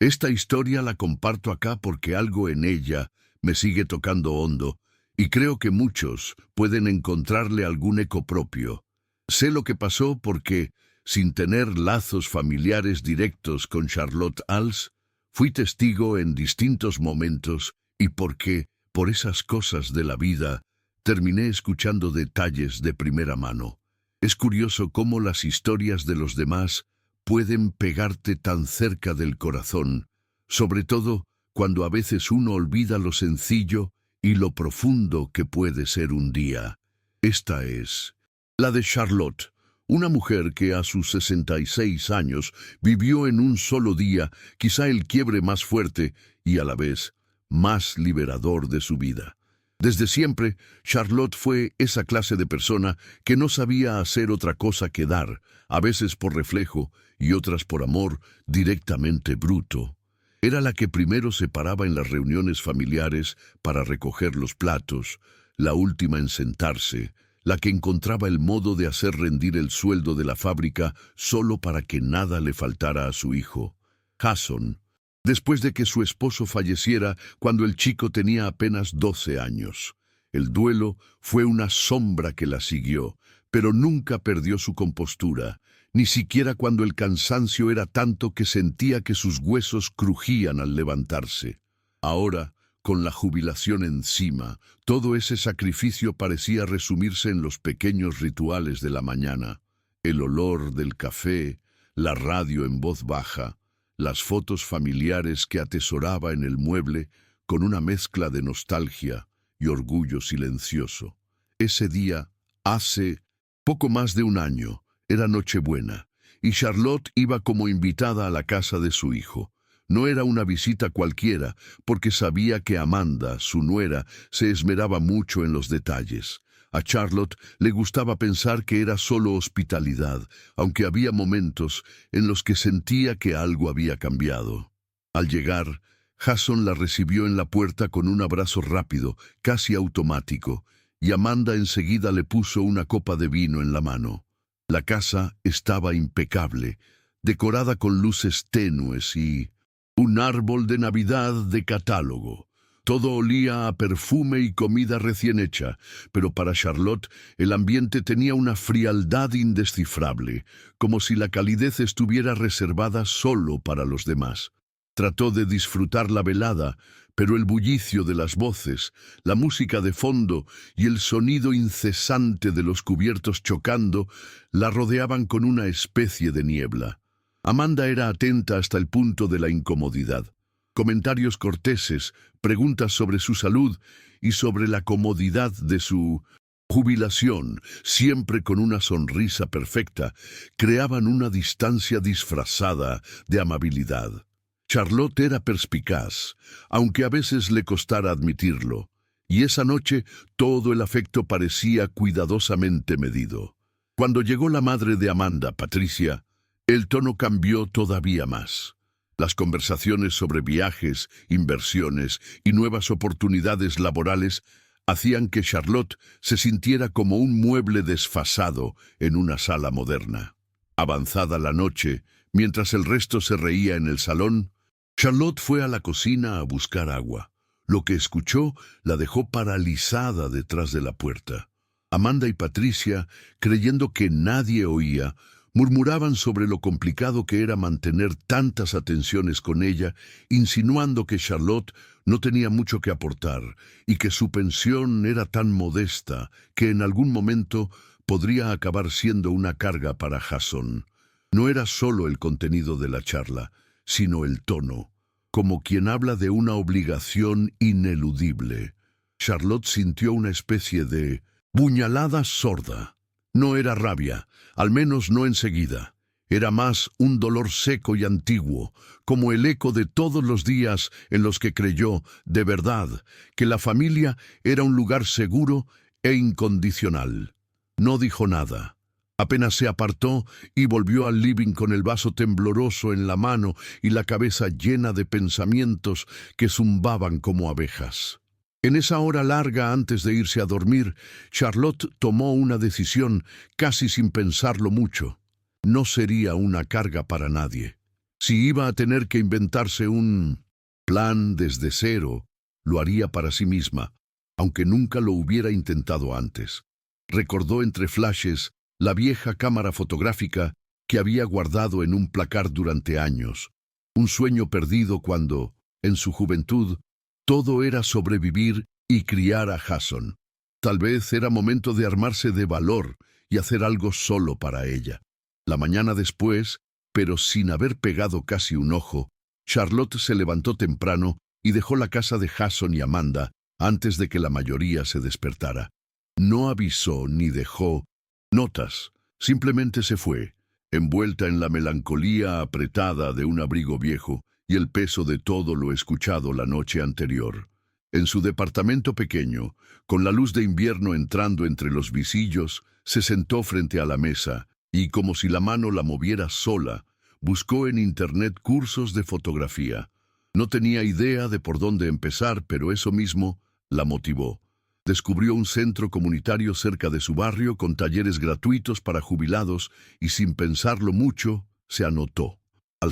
Esta historia la comparto acá porque algo en ella me sigue tocando hondo y creo que muchos pueden encontrarle algún eco propio. Sé lo que pasó porque, sin tener lazos familiares directos con Charlotte Als, fui testigo en distintos momentos y porque, por esas cosas de la vida, terminé escuchando detalles de primera mano. Es curioso cómo las historias de los demás pueden pegarte tan cerca del corazón, sobre todo cuando a veces uno olvida lo sencillo y lo profundo que puede ser un día. Esta es la de Charlotte, una mujer que a sus 66 años vivió en un solo día quizá el quiebre más fuerte y a la vez más liberador de su vida. Desde siempre, Charlotte fue esa clase de persona que no sabía hacer otra cosa que dar, a veces por reflejo y otras por amor directamente bruto. Era la que primero se paraba en las reuniones familiares para recoger los platos, la última en sentarse, la que encontraba el modo de hacer rendir el sueldo de la fábrica solo para que nada le faltara a su hijo, Jason, después de que su esposo falleciera cuando el chico tenía apenas 12 años. El duelo fue una sombra que la siguió, pero nunca perdió su compostura, ni siquiera cuando el cansancio era tanto que sentía que sus huesos crujían al levantarse. Ahora, con la jubilación encima, todo ese sacrificio parecía resumirse en los pequeños rituales de la mañana. El olor del café, la radio en voz baja, las fotos familiares que atesoraba en el mueble con una mezcla de nostalgia y orgullo silencioso. Ese día, hace poco más de un año, era Nochebuena, y Charlotte iba como invitada a la casa de su hijo. No era una visita cualquiera, porque sabía que Amanda, su nuera, se esmeraba mucho en los detalles. A Charlotte le gustaba pensar que era solo hospitalidad, aunque había momentos en los que sentía que algo había cambiado. Al llegar, Jason la recibió en la puerta con un abrazo rápido, casi automático, y Amanda enseguida le puso una copa de vino en la mano. La casa estaba impecable, decorada con luces tenues y un árbol de Navidad de catálogo. Todo olía a perfume y comida recién hecha, pero para Charlotte el ambiente tenía una frialdad indescifrable, como si la calidez estuviera reservada solo para los demás. Trató de disfrutar la velada, pero el bullicio de las voces, la música de fondo y el sonido incesante de los cubiertos chocando la rodeaban con una especie de niebla. Amanda era atenta hasta el punto de la incomodidad. Comentarios corteses, preguntas sobre su salud y sobre la comodidad de su jubilación, siempre con una sonrisa perfecta, creaban una distancia disfrazada de amabilidad. Charlotte era perspicaz, aunque a veces le costara admitirlo, y esa noche todo el afecto parecía cuidadosamente medido. Cuando llegó la madre de Amanda, Patricia, el tono cambió todavía más. Las conversaciones sobre viajes, inversiones y nuevas oportunidades laborales hacían que Charlotte se sintiera como un mueble desfasado en una sala moderna. Avanzada la noche, mientras el resto se reía en el salón, Charlotte fue a la cocina a buscar agua. Lo que escuchó la dejó paralizada detrás de la puerta. Amanda y Patricia, creyendo que nadie oía, murmuraban sobre lo complicado que era mantener tantas atenciones con ella, insinuando que Charlotte no tenía mucho que aportar y que su pensión era tan modesta que en algún momento podría acabar siendo una carga para Jason. No era solo el contenido de la charla, sino el tono, como quien habla de una obligación ineludible. Charlotte sintió una especie de puñalada sorda. No era rabia, al menos no enseguida. Era más un dolor seco y antiguo, como el eco de todos los días en los que creyó, de verdad, que la familia era un lugar seguro e incondicional. No dijo nada. Apenas se apartó y volvió al living con el vaso tembloroso en la mano y la cabeza llena de pensamientos que zumbaban como abejas. En esa hora larga antes de irse a dormir, Charlotte tomó una decisión casi sin pensarlo mucho. No sería una carga para nadie. Si iba a tener que inventarse un plan desde cero, lo haría para sí misma, aunque nunca lo hubiera intentado antes. Recordó entre flashes la vieja cámara fotográfica que había guardado en un placar durante años. Un sueño perdido cuando, en su juventud, todo era sobrevivir y criar a Jason. Tal vez era momento de armarse de valor y hacer algo solo para ella. La mañana después, pero sin haber pegado casi un ojo, Charlotte se levantó temprano y dejó la casa de Jason y Amanda antes de que la mayoría se despertara. No avisó ni dejó notas, simplemente se fue, envuelta en la melancolía apretada de un abrigo viejo y el peso de todo lo escuchado la noche anterior. En su departamento pequeño, con la luz de invierno entrando entre los visillos, se sentó frente a la mesa y, como si la mano la moviera sola, buscó en internet cursos de fotografía. No tenía idea de por dónde empezar, pero eso mismo la motivó. Descubrió un centro comunitario cerca de su barrio con talleres gratuitos para jubilados y sin pensarlo mucho, se anotó. Al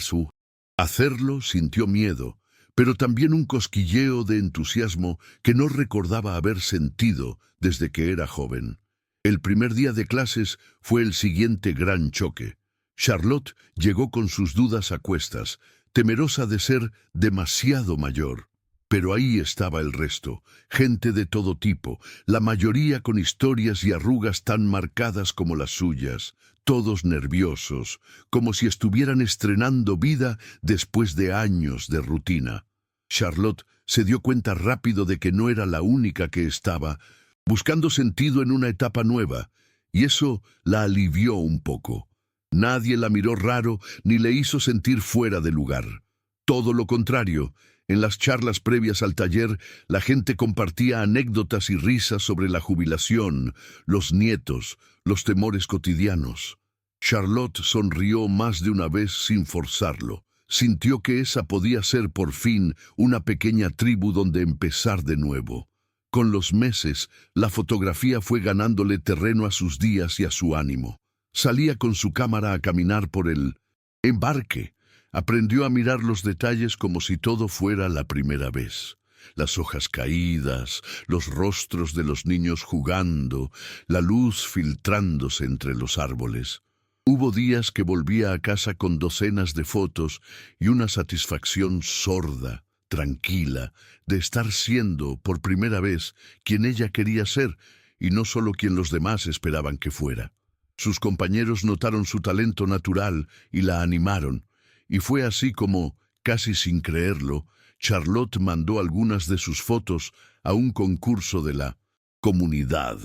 hacerlo sintió miedo, pero también un cosquilleo de entusiasmo que no recordaba haber sentido desde que era joven. El primer día de clases fue el siguiente gran choque. Charlotte llegó con sus dudas a cuestas, temerosa de ser demasiado mayor. Pero ahí estaba el resto, gente de todo tipo, la mayoría con historias y arrugas tan marcadas como las suyas, todos nerviosos, como si estuvieran estrenando vida después de años de rutina. Charlotte se dio cuenta rápido de que no era la única que estaba buscando sentido en una etapa nueva, y eso la alivió un poco. Nadie la miró raro ni le hizo sentir fuera de lugar. Todo lo contrario. En las charlas previas al taller, la gente compartía anécdotas y risas sobre la jubilación, los nietos, los temores cotidianos. Charlotte sonrió más de una vez sin forzarlo. Sintió que esa podía ser por fin una pequeña tribu donde empezar de nuevo. Con los meses, la fotografía fue ganándole terreno a sus días y a su ánimo. Salía con su cámara a caminar por el embarque. Aprendió a mirar los detalles como si todo fuera la primera vez. Las hojas caídas, los rostros de los niños jugando, la luz filtrándose entre los árboles. Hubo días que volvía a casa con docenas de fotos y una satisfacción sorda, tranquila, de estar siendo, por primera vez, quien ella quería ser y no solo quien los demás esperaban que fuera. Sus compañeros notaron su talento natural y la animaron. Y fue así como, casi sin creerlo, Charlotte mandó algunas de sus fotos a un concurso de la comunidad.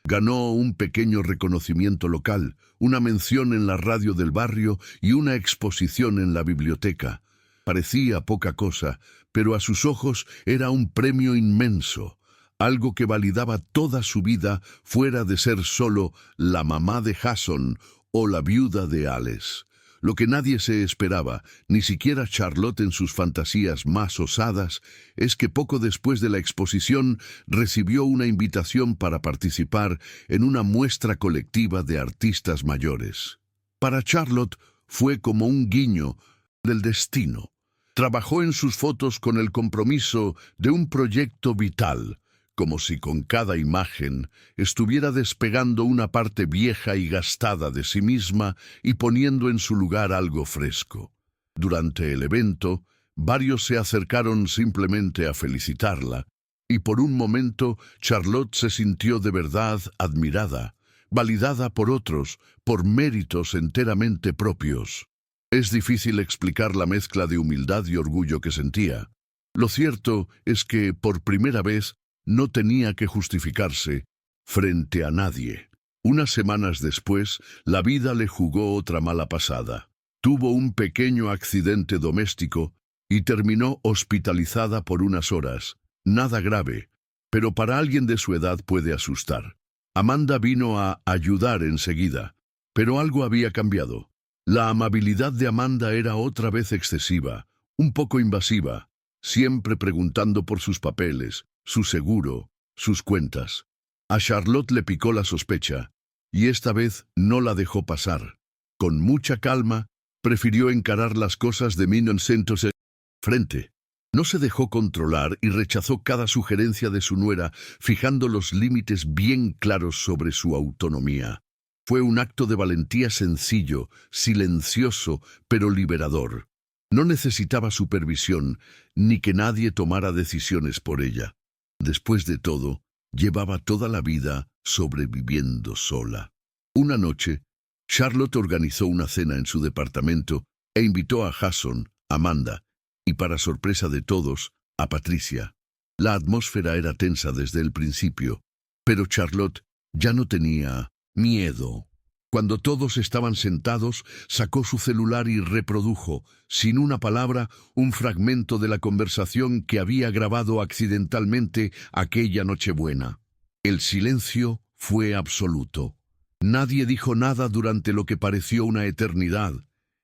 Ganó un pequeño reconocimiento local, una mención en la radio del barrio y una exposición en la biblioteca. Parecía poca cosa, pero a sus ojos era un premio inmenso, algo que validaba toda su vida fuera de ser solo la mamá de Jason o la viuda de Alice. Lo que nadie se esperaba, ni siquiera Charlotte en sus fantasías más osadas, es que poco después de la exposición recibió una invitación para participar en una muestra colectiva de artistas mayores. Para Charlotte fue como un guiño del destino. Trabajó en sus fotos con el compromiso de un proyecto vital, como si con cada imagen estuviera despegando una parte vieja y gastada de sí misma y poniendo en su lugar algo fresco. Durante el evento, varios se acercaron simplemente a felicitarla, y por un momento Charlotte se sintió de verdad admirada, validada por otros, por méritos enteramente propios. Es difícil explicar la mezcla de humildad y orgullo que sentía. Lo cierto es que, por primera vez, no tenía que justificarse frente a nadie. Unas semanas después, la vida le jugó otra mala pasada. Tuvo un pequeño accidente doméstico y terminó hospitalizada por unas horas. Nada grave, pero para alguien de su edad puede asustar. Amanda vino a ayudar enseguida, pero algo había cambiado. La amabilidad de Amanda era otra vez excesiva, un poco invasiva, siempre preguntando por sus papeles, su seguro, sus cuentas. A Charlotte le picó la sospecha, y esta vez no la dejó pasar. Con mucha calma, Prefirió encarar las cosas de sentóse frente. No se dejó controlar y rechazó cada sugerencia de su nuera, fijando los límites bien claros sobre su autonomía. Fue un acto de valentía sencillo, silencioso, pero liberador. No necesitaba supervisión, ni que nadie tomara decisiones por ella. Después de todo, llevaba toda la vida sobreviviendo sola. Una noche, Charlotte organizó una cena en su departamento e invitó a Jason, Amanda, y para sorpresa de todos, a Patricia. La atmósfera era tensa desde el principio, pero Charlotte ya no tenía miedo. Cuando todos estaban sentados, sacó su celular y reprodujo, sin una palabra, un fragmento de la conversación que había grabado accidentalmente aquella Nochebuena. El silencio fue absoluto. Nadie dijo nada durante lo que pareció una eternidad,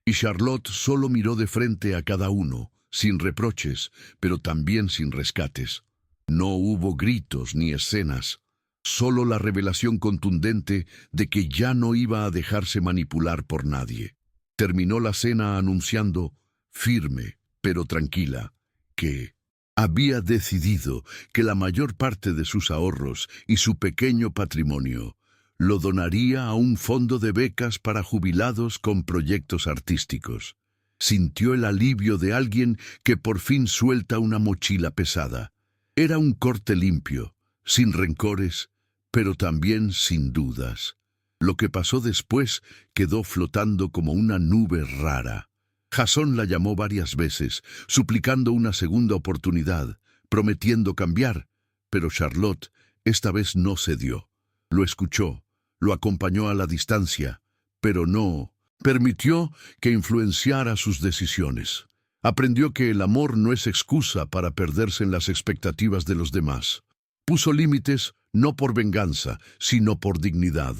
y Charlotte solo miró de frente a cada uno, sin reproches, pero también sin rescates. No hubo gritos ni escenas, solo la revelación contundente de que ya no iba a dejarse manipular por nadie. Terminó la cena anunciando, firme pero tranquila, que había decidido que la mayor parte de sus ahorros y su pequeño patrimonio lo donaría a un fondo de becas para jubilados con proyectos artísticos. Sintió el alivio de alguien que por fin suelta una mochila pesada. Era un corte limpio, sin rencores, pero también sin dudas. Lo que pasó después quedó flotando como una nube rara. Jason la llamó varias veces, suplicando una segunda oportunidad, prometiendo cambiar, pero Charlotte esta vez no cedió. Lo escuchó, lo acompañó a la distancia, pero no permitió que influenciara sus decisiones. Aprendió que el amor no es excusa para perderse en las expectativas de los demás. Puso límites no por venganza, sino por dignidad.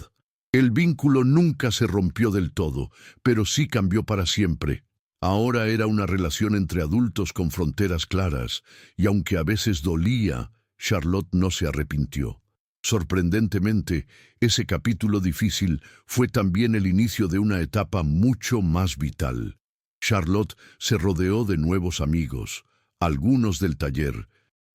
El vínculo nunca se rompió del todo, pero sí cambió para siempre. Ahora era una relación entre adultos con fronteras claras, y aunque a veces dolía, Charlotte no se arrepintió. Sorprendentemente, ese capítulo difícil fue también el inicio de una etapa mucho más vital. Charlotte se rodeó de nuevos amigos, algunos del taller,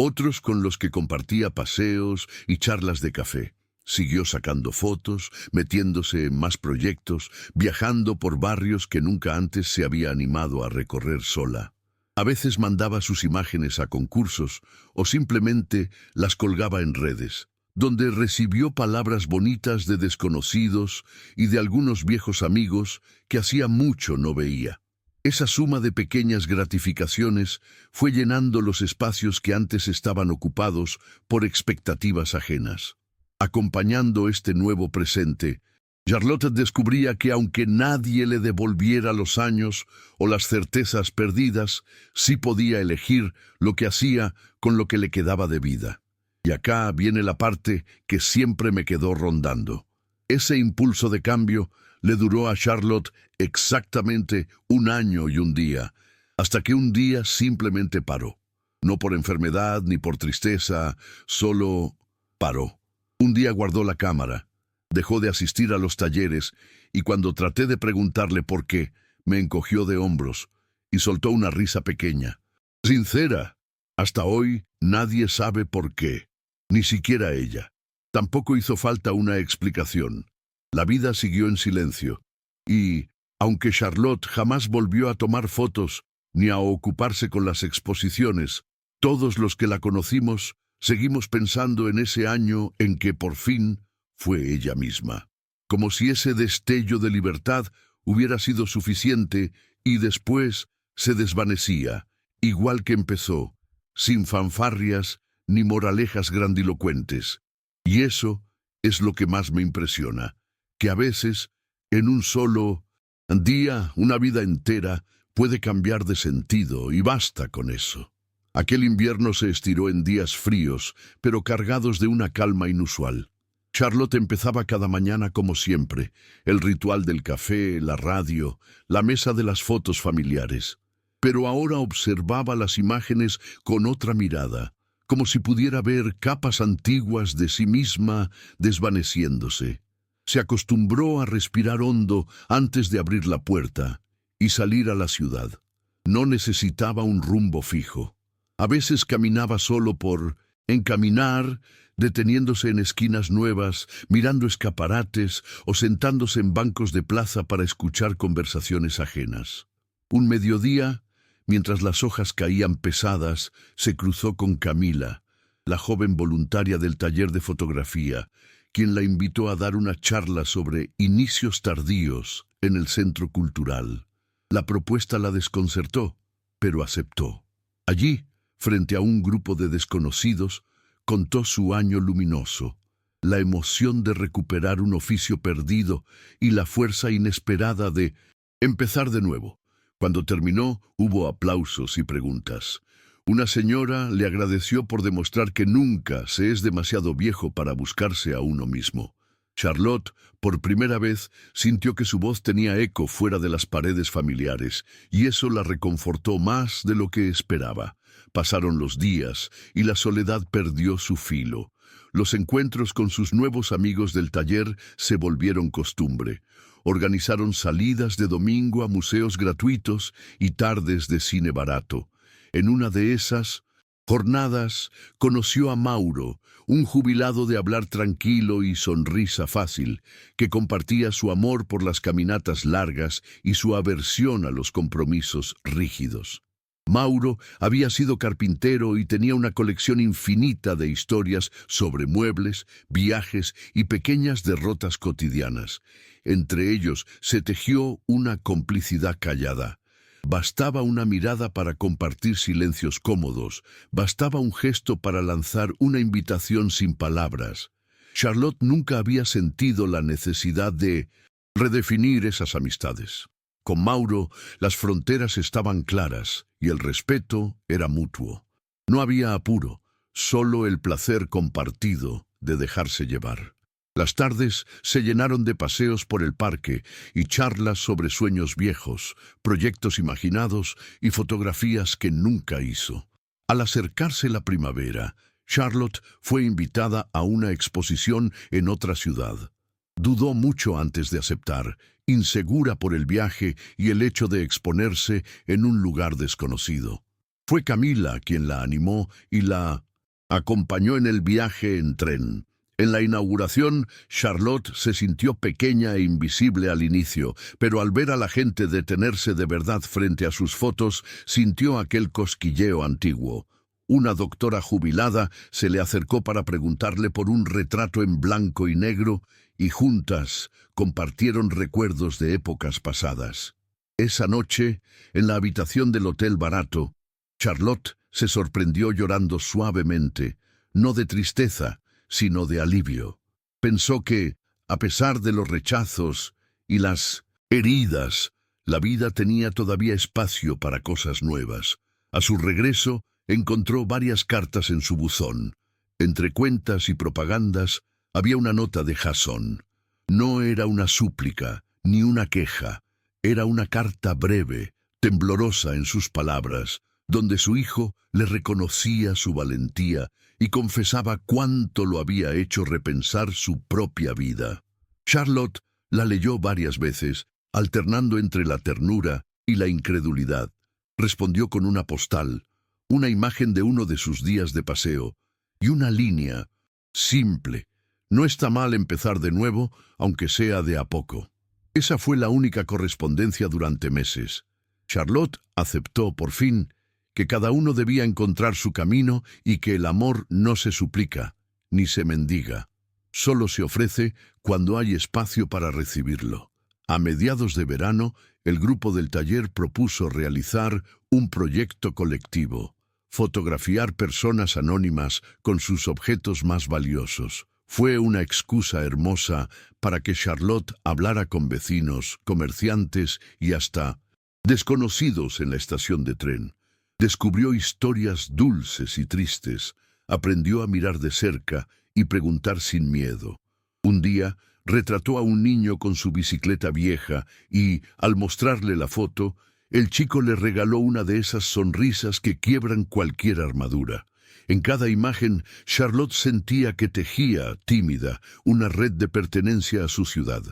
otros con los que compartía paseos y charlas de café. Siguió sacando fotos, metiéndose en más proyectos, viajando por barrios que nunca antes se había animado a recorrer sola. A veces mandaba sus imágenes a concursos o simplemente las colgaba en redes, donde recibió palabras bonitas de desconocidos y de algunos viejos amigos que hacía mucho no veía. Esa suma de pequeñas gratificaciones fue llenando los espacios que antes estaban ocupados por expectativas ajenas. Acompañando este nuevo presente, Charlotte descubría que aunque nadie le devolviera los años o las certezas perdidas, sí podía elegir lo que hacía con lo que le quedaba de vida. Y acá viene la parte que siempre me quedó rondando. Ese impulso de cambio le duró a Charlotte exactamente 1 año y 1 día, hasta que un día simplemente paró. No por enfermedad ni por tristeza, solo paró. Un día guardó la cámara, dejó de asistir a los talleres y cuando traté de preguntarle por qué, me encogió de hombros y soltó una risa pequeña. Sincera, hasta hoy nadie sabe por qué, ni siquiera ella. Tampoco hizo falta una explicación. La vida siguió en silencio y, aunque Charlotte jamás volvió a tomar fotos ni a ocuparse con las exposiciones, todos los que la conocimos seguimos pensando en ese año en que por fin fue ella misma. Como si ese destello de libertad hubiera sido suficiente y después se desvanecía, igual que empezó, sin fanfarrias ni moralejas grandilocuentes. Y eso es lo que más me impresiona, que a veces, en un solo día, una vida entera puede cambiar de sentido y basta con eso. Aquel invierno se estiró en días fríos, pero cargados de una calma inusual. Charlotte empezaba cada mañana como siempre, el ritual del café, la radio, la mesa de las fotos familiares. Pero ahora observaba las imágenes con otra mirada, como si pudiera ver capas antiguas de sí misma desvaneciéndose. Se acostumbró a respirar hondo antes de abrir la puerta, y salir a la ciudad. No necesitaba un rumbo fijo. A veces caminaba solo por encaminar, deteniéndose en esquinas nuevas, mirando escaparates o sentándose en bancos de plaza para escuchar conversaciones ajenas. Un mediodía, mientras las hojas caían pesadas, se cruzó con Camila, la joven voluntaria del taller de fotografía, quien la invitó a dar una charla sobre inicios tardíos en el centro cultural. La propuesta la desconcertó, pero aceptó. Allí, frente a un grupo de desconocidos, contó su año luminoso, la emoción de recuperar un oficio perdido y la fuerza inesperada de empezar de nuevo. Cuando terminó, hubo aplausos y preguntas. Una señora le agradeció por demostrar que nunca se es demasiado viejo para buscarse a uno mismo. Charlotte, por primera vez, sintió que su voz tenía eco fuera de las paredes familiares, y eso la reconfortó más de lo que esperaba. Pasaron los días, y la soledad perdió su filo. Los encuentros con sus nuevos amigos del taller se volvieron costumbre. Organizaron salidas de domingo a museos gratuitos y tardes de cine barato. En una de esas jornadas conoció a Mauro, un jubilado de hablar tranquilo y sonrisa fácil, que compartía su amor por las caminatas largas y su aversión a los compromisos rígidos. Mauro había sido carpintero y tenía una colección infinita de historias sobre muebles, viajes y pequeñas derrotas cotidianas. Entre ellos se tejió una complicidad callada. Bastaba una mirada para compartir silencios cómodos, bastaba un gesto para lanzar una invitación sin palabras. Charlotte nunca había sentido la necesidad de redefinir esas amistades. Con Mauro, las fronteras estaban claras y el respeto era mutuo. No había apuro, solo el placer compartido de dejarse llevar. Las tardes se llenaron de paseos por el parque y charlas sobre sueños viejos, proyectos imaginados y fotografías que nunca hizo. Al acercarse la primavera, Charlotte fue invitada a una exposición en otra ciudad. Dudó mucho antes de aceptar, insegura por el viaje y el hecho de exponerse en un lugar desconocido. Fue Camila quien la animó y la acompañó en el viaje en tren. En la inauguración, Charlotte se sintió pequeña e invisible al inicio, pero al ver a la gente detenerse de verdad frente a sus fotos, sintió aquel cosquilleo antiguo. Una doctora jubilada se le acercó para preguntarle por un retrato en blanco y negro, y juntas compartieron recuerdos de épocas pasadas. Esa noche, en la habitación del hotel barato, Charlotte se sorprendió llorando suavemente, no de tristeza, sino de alivio. Pensó que, a pesar de los rechazos y las heridas, la vida tenía todavía espacio para cosas nuevas. A su regreso, encontró varias cartas en su buzón. Entre cuentas y propagandas, había una nota de Jason. No era una súplica, ni una queja. Era una carta breve, temblorosa en sus palabras, donde su hijo le reconocía su valentía y confesaba cuánto lo había hecho repensar su propia vida. Charlotte la leyó varias veces, alternando entre la ternura y la incredulidad. Respondió con una postal, una imagen de uno de sus días de paseo, y una línea simple. No está mal empezar de nuevo, aunque sea de a poco. Esa fue la única correspondencia durante meses. Charlotte aceptó, por fin, que cada uno debía encontrar su camino y que el amor no se suplica, ni se mendiga. Solo se ofrece cuando hay espacio para recibirlo. A mediados de verano, el grupo del taller propuso realizar un proyecto colectivo, fotografiar personas anónimas con sus objetos más valiosos. Fue una excusa hermosa para que Charlotte hablara con vecinos, comerciantes y hasta desconocidos en la estación de tren. Descubrió historias dulces y tristes, aprendió a mirar de cerca y preguntar sin miedo. Un día retrató a un niño con su bicicleta vieja y, al mostrarle la foto, el chico le regaló una de esas sonrisas que quiebran cualquier armadura. En cada imagen, Charlotte sentía que tejía, tímida, una red de pertenencia a su ciudad.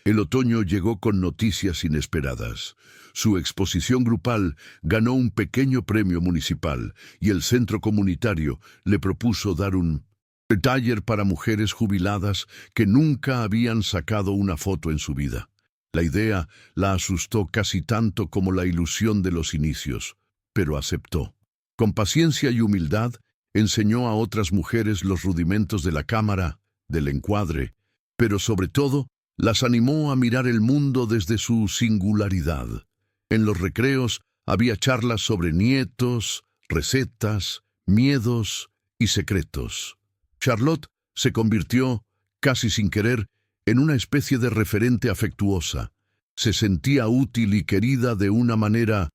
El otoño llegó con noticias inesperadas. Su exposición grupal ganó un pequeño premio municipal y el centro comunitario le propuso dar un taller para mujeres jubiladas que nunca habían sacado una foto en su vida. La idea la asustó casi tanto como la ilusión de los inicios, pero aceptó. Con paciencia y humildad, enseñó a otras mujeres los rudimentos de la cámara, del encuadre, pero sobre todo, las animó a mirar el mundo desde su singularidad. En los recreos había charlas sobre nietos, recetas, miedos y secretos. Charlotte se convirtió, casi sin querer, en una especie de referente afectuosa. Se sentía útil y querida de una manera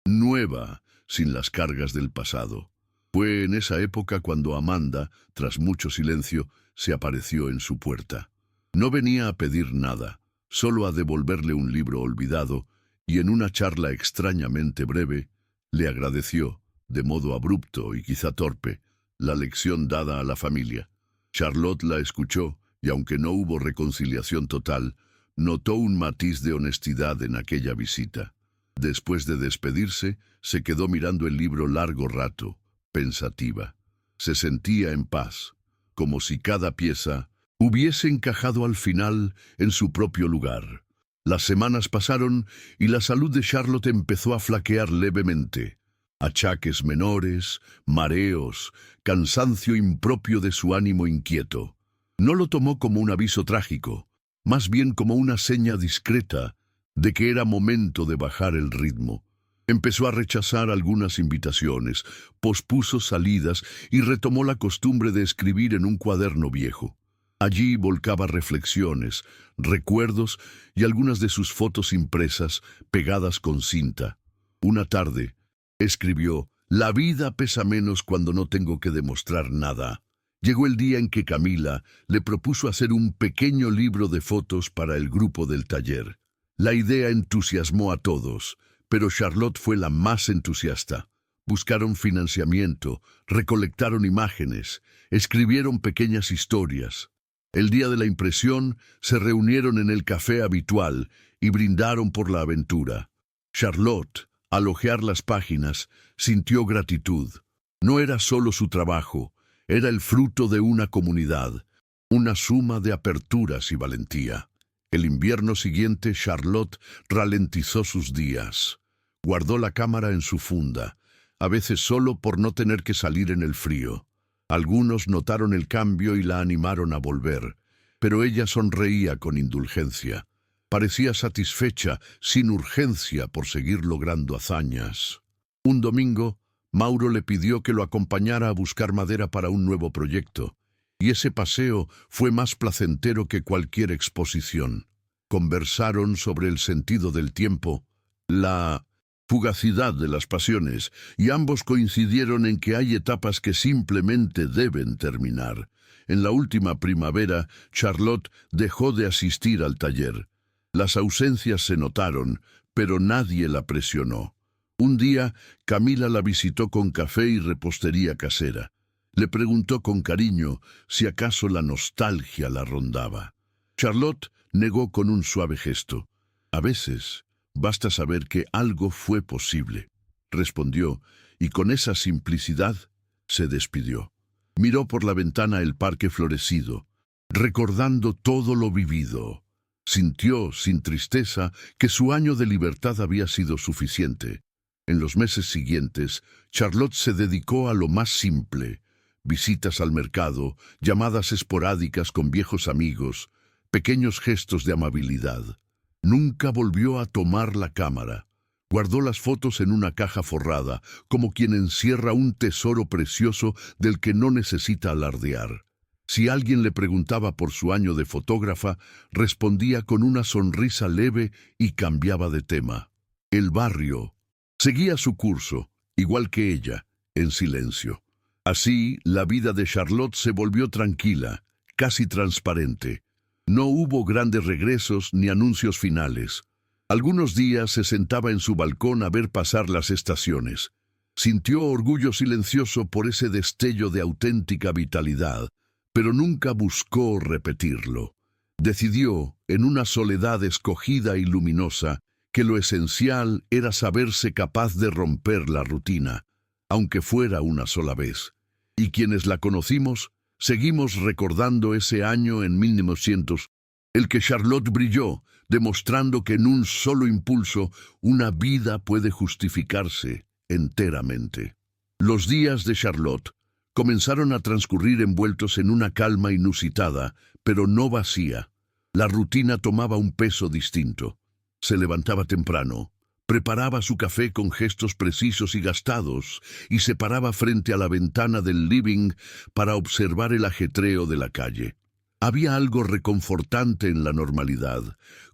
nueva, sin las cargas del pasado. Fue en esa época cuando Amanda, tras mucho silencio, se apareció en su puerta. No venía a pedir nada, solo a devolverle un libro olvidado, y en una charla extrañamente breve, le agradeció, de modo abrupto y quizá torpe, la lección dada a la familia. Charlotte la escuchó, y aunque no hubo reconciliación total, notó un matiz de honestidad en aquella visita. Después de despedirse, se quedó mirando el libro largo rato, pensativa. Se sentía en paz, como si cada pieza hubiese encajado al final en su propio lugar. Las semanas pasaron y la salud de Charlotte empezó a flaquear levemente. Achaques menores, mareos, cansancio impropio de su ánimo inquieto. No lo tomó como un aviso trágico, más bien como una seña discreta de que era momento de bajar el ritmo. Empezó a rechazar algunas invitaciones, pospuso salidas y retomó la costumbre de escribir en un cuaderno viejo. Allí volcaba reflexiones, recuerdos y algunas de sus fotos impresas, pegadas con cinta. Una tarde, escribió: «La vida pesa menos cuando no tengo que demostrar nada». Llegó el día en que Camila le propuso hacer un pequeño libro de fotos para el grupo del taller. La idea entusiasmó a todos, pero Charlotte fue la más entusiasta. Buscaron financiamiento, recolectaron imágenes, escribieron pequeñas historias. El día de la impresión se reunieron en el café habitual y brindaron por la aventura. Charlotte, al hojear las páginas, sintió gratitud. No era solo su trabajo, era el fruto de una comunidad, una suma de aperturas y valentía. El invierno siguiente, Charlotte ralentizó sus días. Guardó la cámara en su funda, a veces solo por no tener que salir en el frío. Algunos notaron el cambio y la animaron a volver, pero ella sonreía con indulgencia. Parecía satisfecha, sin urgencia, por seguir logrando hazañas. Un domingo, Mauro le pidió que lo acompañara a buscar madera para un nuevo proyecto, y ese paseo fue más placentero que cualquier exposición. Conversaron sobre el sentido del tiempo, la fugacidad de las pasiones, y ambos coincidieron en que hay etapas que simplemente deben terminar. En la última primavera, Charlotte dejó de asistir al taller. Las ausencias se notaron, pero nadie la presionó. Un día, Camila la visitó con café y repostería casera. Le preguntó con cariño si acaso la nostalgia la rondaba. Charlotte negó con un suave gesto. «A veces, basta saber que algo fue posible», respondió, y con esa simplicidad se despidió. Miró por la ventana el parque florecido, recordando todo lo vivido. Sintió, sin tristeza, que su año de libertad había sido suficiente. En los meses siguientes, Charlotte se dedicó a lo más simple: visitas al mercado, llamadas esporádicas con viejos amigos, pequeños gestos de amabilidad. Nunca volvió a tomar la cámara. Guardó las fotos en una caja forrada, como quien encierra un tesoro precioso del que no necesita alardear. Si alguien le preguntaba por su año de fotógrafa, respondía con una sonrisa leve y cambiaba de tema. El barrio seguía su curso, igual que ella, en silencio. Así, la vida de Charlotte se volvió tranquila, casi transparente. No hubo grandes regresos ni anuncios finales. Algunos días se sentaba en su balcón a ver pasar las estaciones. Sintió orgullo silencioso por ese destello de auténtica vitalidad, pero nunca buscó repetirlo. Decidió, en una soledad escogida y luminosa, que lo esencial era saberse capaz de romper la rutina, aunque fuera una sola vez. Y quienes la conocimos, seguimos recordando ese año en 1900, el que Charlotte brilló, demostrando que en un solo impulso una vida puede justificarse enteramente. Los días de Charlotte comenzaron a transcurrir envueltos en una calma inusitada, pero no vacía. La rutina tomaba un peso distinto. Se levantaba temprano, preparaba su café con gestos precisos y gastados, y se paraba frente a la ventana del living para observar el ajetreo de la calle. Había algo reconfortante en la normalidad,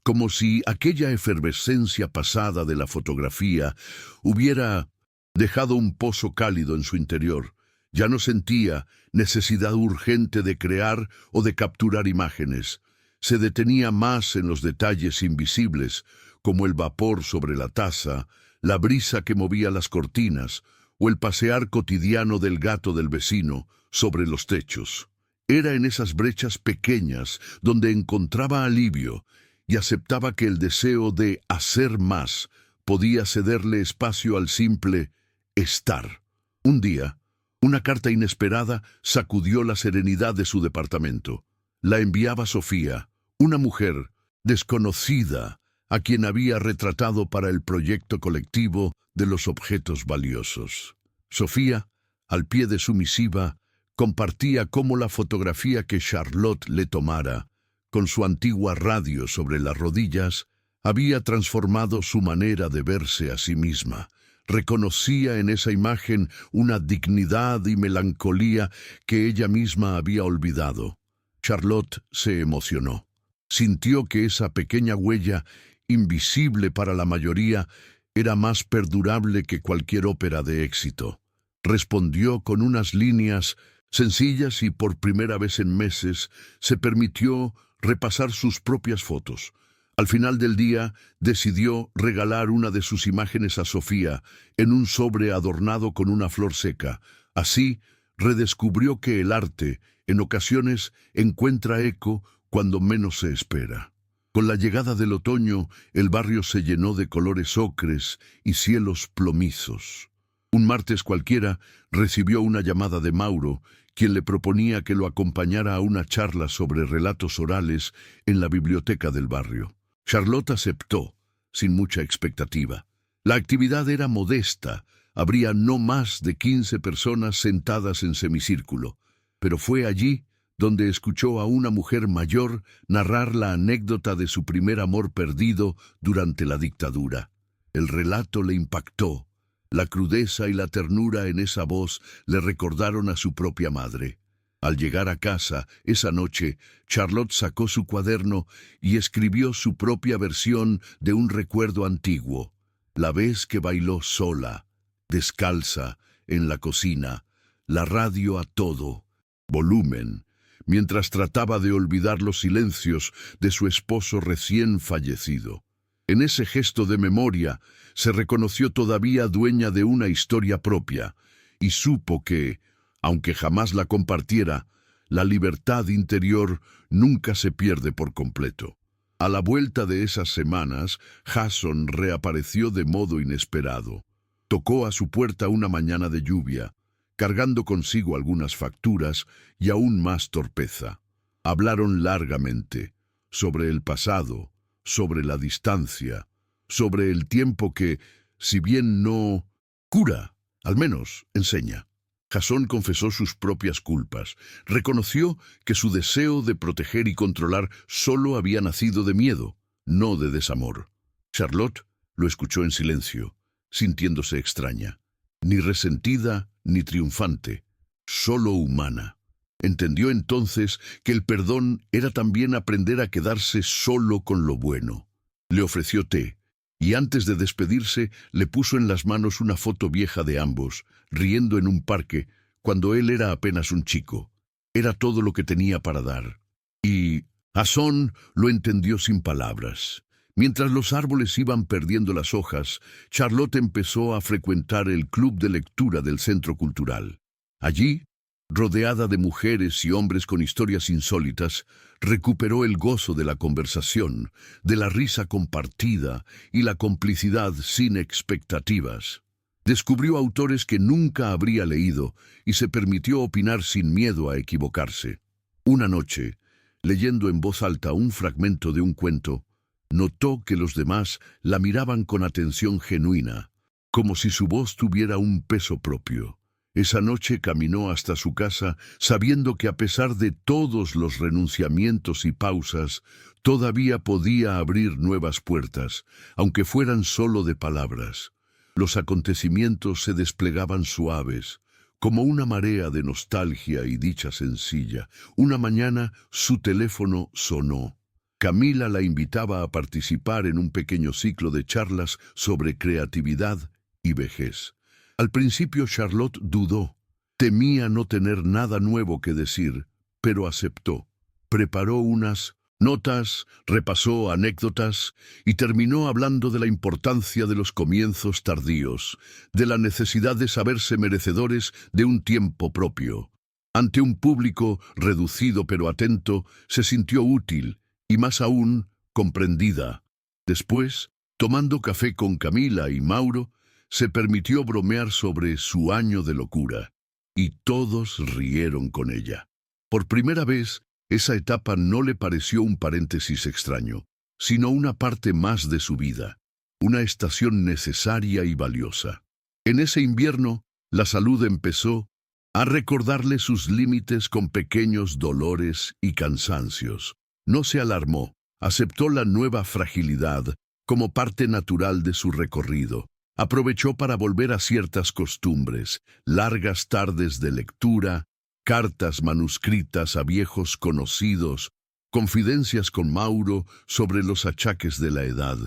como si aquella efervescencia pasada de la fotografía hubiera dejado un pozo cálido en su interior. Ya no sentía necesidad urgente de crear o de capturar imágenes. Se detenía más en los detalles invisibles, como el vapor sobre la taza, la brisa que movía las cortinas, o el pasear cotidiano del gato del vecino sobre los techos. Era en esas brechas pequeñas donde encontraba alivio y aceptaba que el deseo de hacer más podía cederle espacio al simple estar. Un día, una carta inesperada sacudió la serenidad de su departamento. La enviaba Sofía, una mujer desconocida a quien había retratado para el proyecto colectivo de los objetos valiosos. Sofía, al pie de su misiva, compartía cómo la fotografía que Charlotte le tomara, con su antigua radio sobre las rodillas, había transformado su manera de verse a sí misma. Reconocía en esa imagen una dignidad y melancolía que ella misma había olvidado. Charlotte se emocionó. Sintió que esa pequeña huella, invisible para la mayoría, era más perdurable que cualquier ópera de éxito. Respondió con unas líneas sencillas y por primera vez en meses se permitió repasar sus propias fotos. Al final del día decidió regalar una de sus imágenes a Sofía en un sobre adornado con una flor seca. Así redescubrió que el arte, en ocasiones, encuentra eco cuando menos se espera. Con la llegada del otoño, el barrio se llenó de colores ocres y cielos plomizos. Un martes cualquiera recibió una llamada de Mauro, quien le proponía que lo acompañara a una charla sobre relatos orales en la biblioteca del barrio. Charlotte aceptó, sin mucha expectativa. La actividad era modesta, habría no más de 15 personas sentadas en semicírculo, pero fue allí donde escuchó a una mujer mayor narrar la anécdota de su primer amor perdido durante la dictadura. El relato le impactó. La crudeza y la ternura en esa voz le recordaron a su propia madre. Al llegar a casa, esa noche, Charlotte sacó su cuaderno y escribió su propia versión de un recuerdo antiguo. La vez que bailó sola, descalza, en la cocina, la radio a todo volumen, mientras trataba de olvidar los silencios de su esposo recién fallecido. En ese gesto de memoria se reconoció todavía dueña de una historia propia y supo que, aunque jamás la compartiera, la libertad interior nunca se pierde por completo. A la vuelta de esas semanas, Jason reapareció de modo inesperado. Tocó a su puerta una mañana de lluvia, cargando consigo algunas facturas y aún más torpeza. Hablaron largamente sobre el pasado, sobre la distancia, sobre el tiempo que, si bien no cura, al menos enseña. Jason confesó sus propias culpas. Reconoció que su deseo de proteger y controlar solo había nacido de miedo, no de desamor. Charlotte lo escuchó en silencio, sintiéndose extraña, ni resentida ni triunfante, solo humana. Entendió entonces que el perdón era también aprender a quedarse solo con lo bueno. Le ofreció té, y antes de despedirse le puso en las manos una foto vieja de ambos, riendo en un parque, cuando él era apenas un chico. Era todo lo que tenía para dar. Y Jason lo entendió sin palabras. Mientras los árboles iban perdiendo las hojas, Charlotte empezó a frecuentar el club de lectura del centro cultural. Allí Rodeada de mujeres y hombres con historias insólitas, recuperó el gozo de la conversación, de la risa compartida y la complicidad sin expectativas. Descubrió autores que nunca habría leído y se permitió opinar sin miedo a equivocarse. Una noche, leyendo en voz alta un fragmento de un cuento, notó que los demás la miraban con atención genuina, como si su voz tuviera un peso propio. Esa noche caminó hasta su casa sabiendo que a pesar de todos los renunciamientos y pausas, todavía podía abrir nuevas puertas, aunque fueran solo de palabras. Los acontecimientos se desplegaban suaves, como una marea de nostalgia y dicha sencilla. Una mañana su teléfono sonó. Camila la invitaba a participar en un pequeño ciclo de charlas sobre creatividad y vejez. Al principio Charlotte dudó. Temía no tener nada nuevo que decir, pero aceptó. Preparó unas notas, repasó anécdotas y terminó hablando de la importancia de los comienzos tardíos, de la necesidad de saberse merecedores de un tiempo propio. Ante un público reducido pero atento, se sintió útil y más aún comprendida. Después, tomando café con Camila y Mauro, se permitió bromear sobre su año de locura, y todos rieron con ella. Por primera vez, esa etapa no le pareció un paréntesis extraño, sino una parte más de su vida, una estación necesaria y valiosa. En ese invierno, la salud empezó a recordarle sus límites con pequeños dolores y cansancios. No se alarmó, aceptó la nueva fragilidad como parte natural de su recorrido. Aprovechó para volver a ciertas costumbres, largas tardes de lectura, cartas manuscritas a viejos conocidos, confidencias con Mauro sobre los achaques de la edad.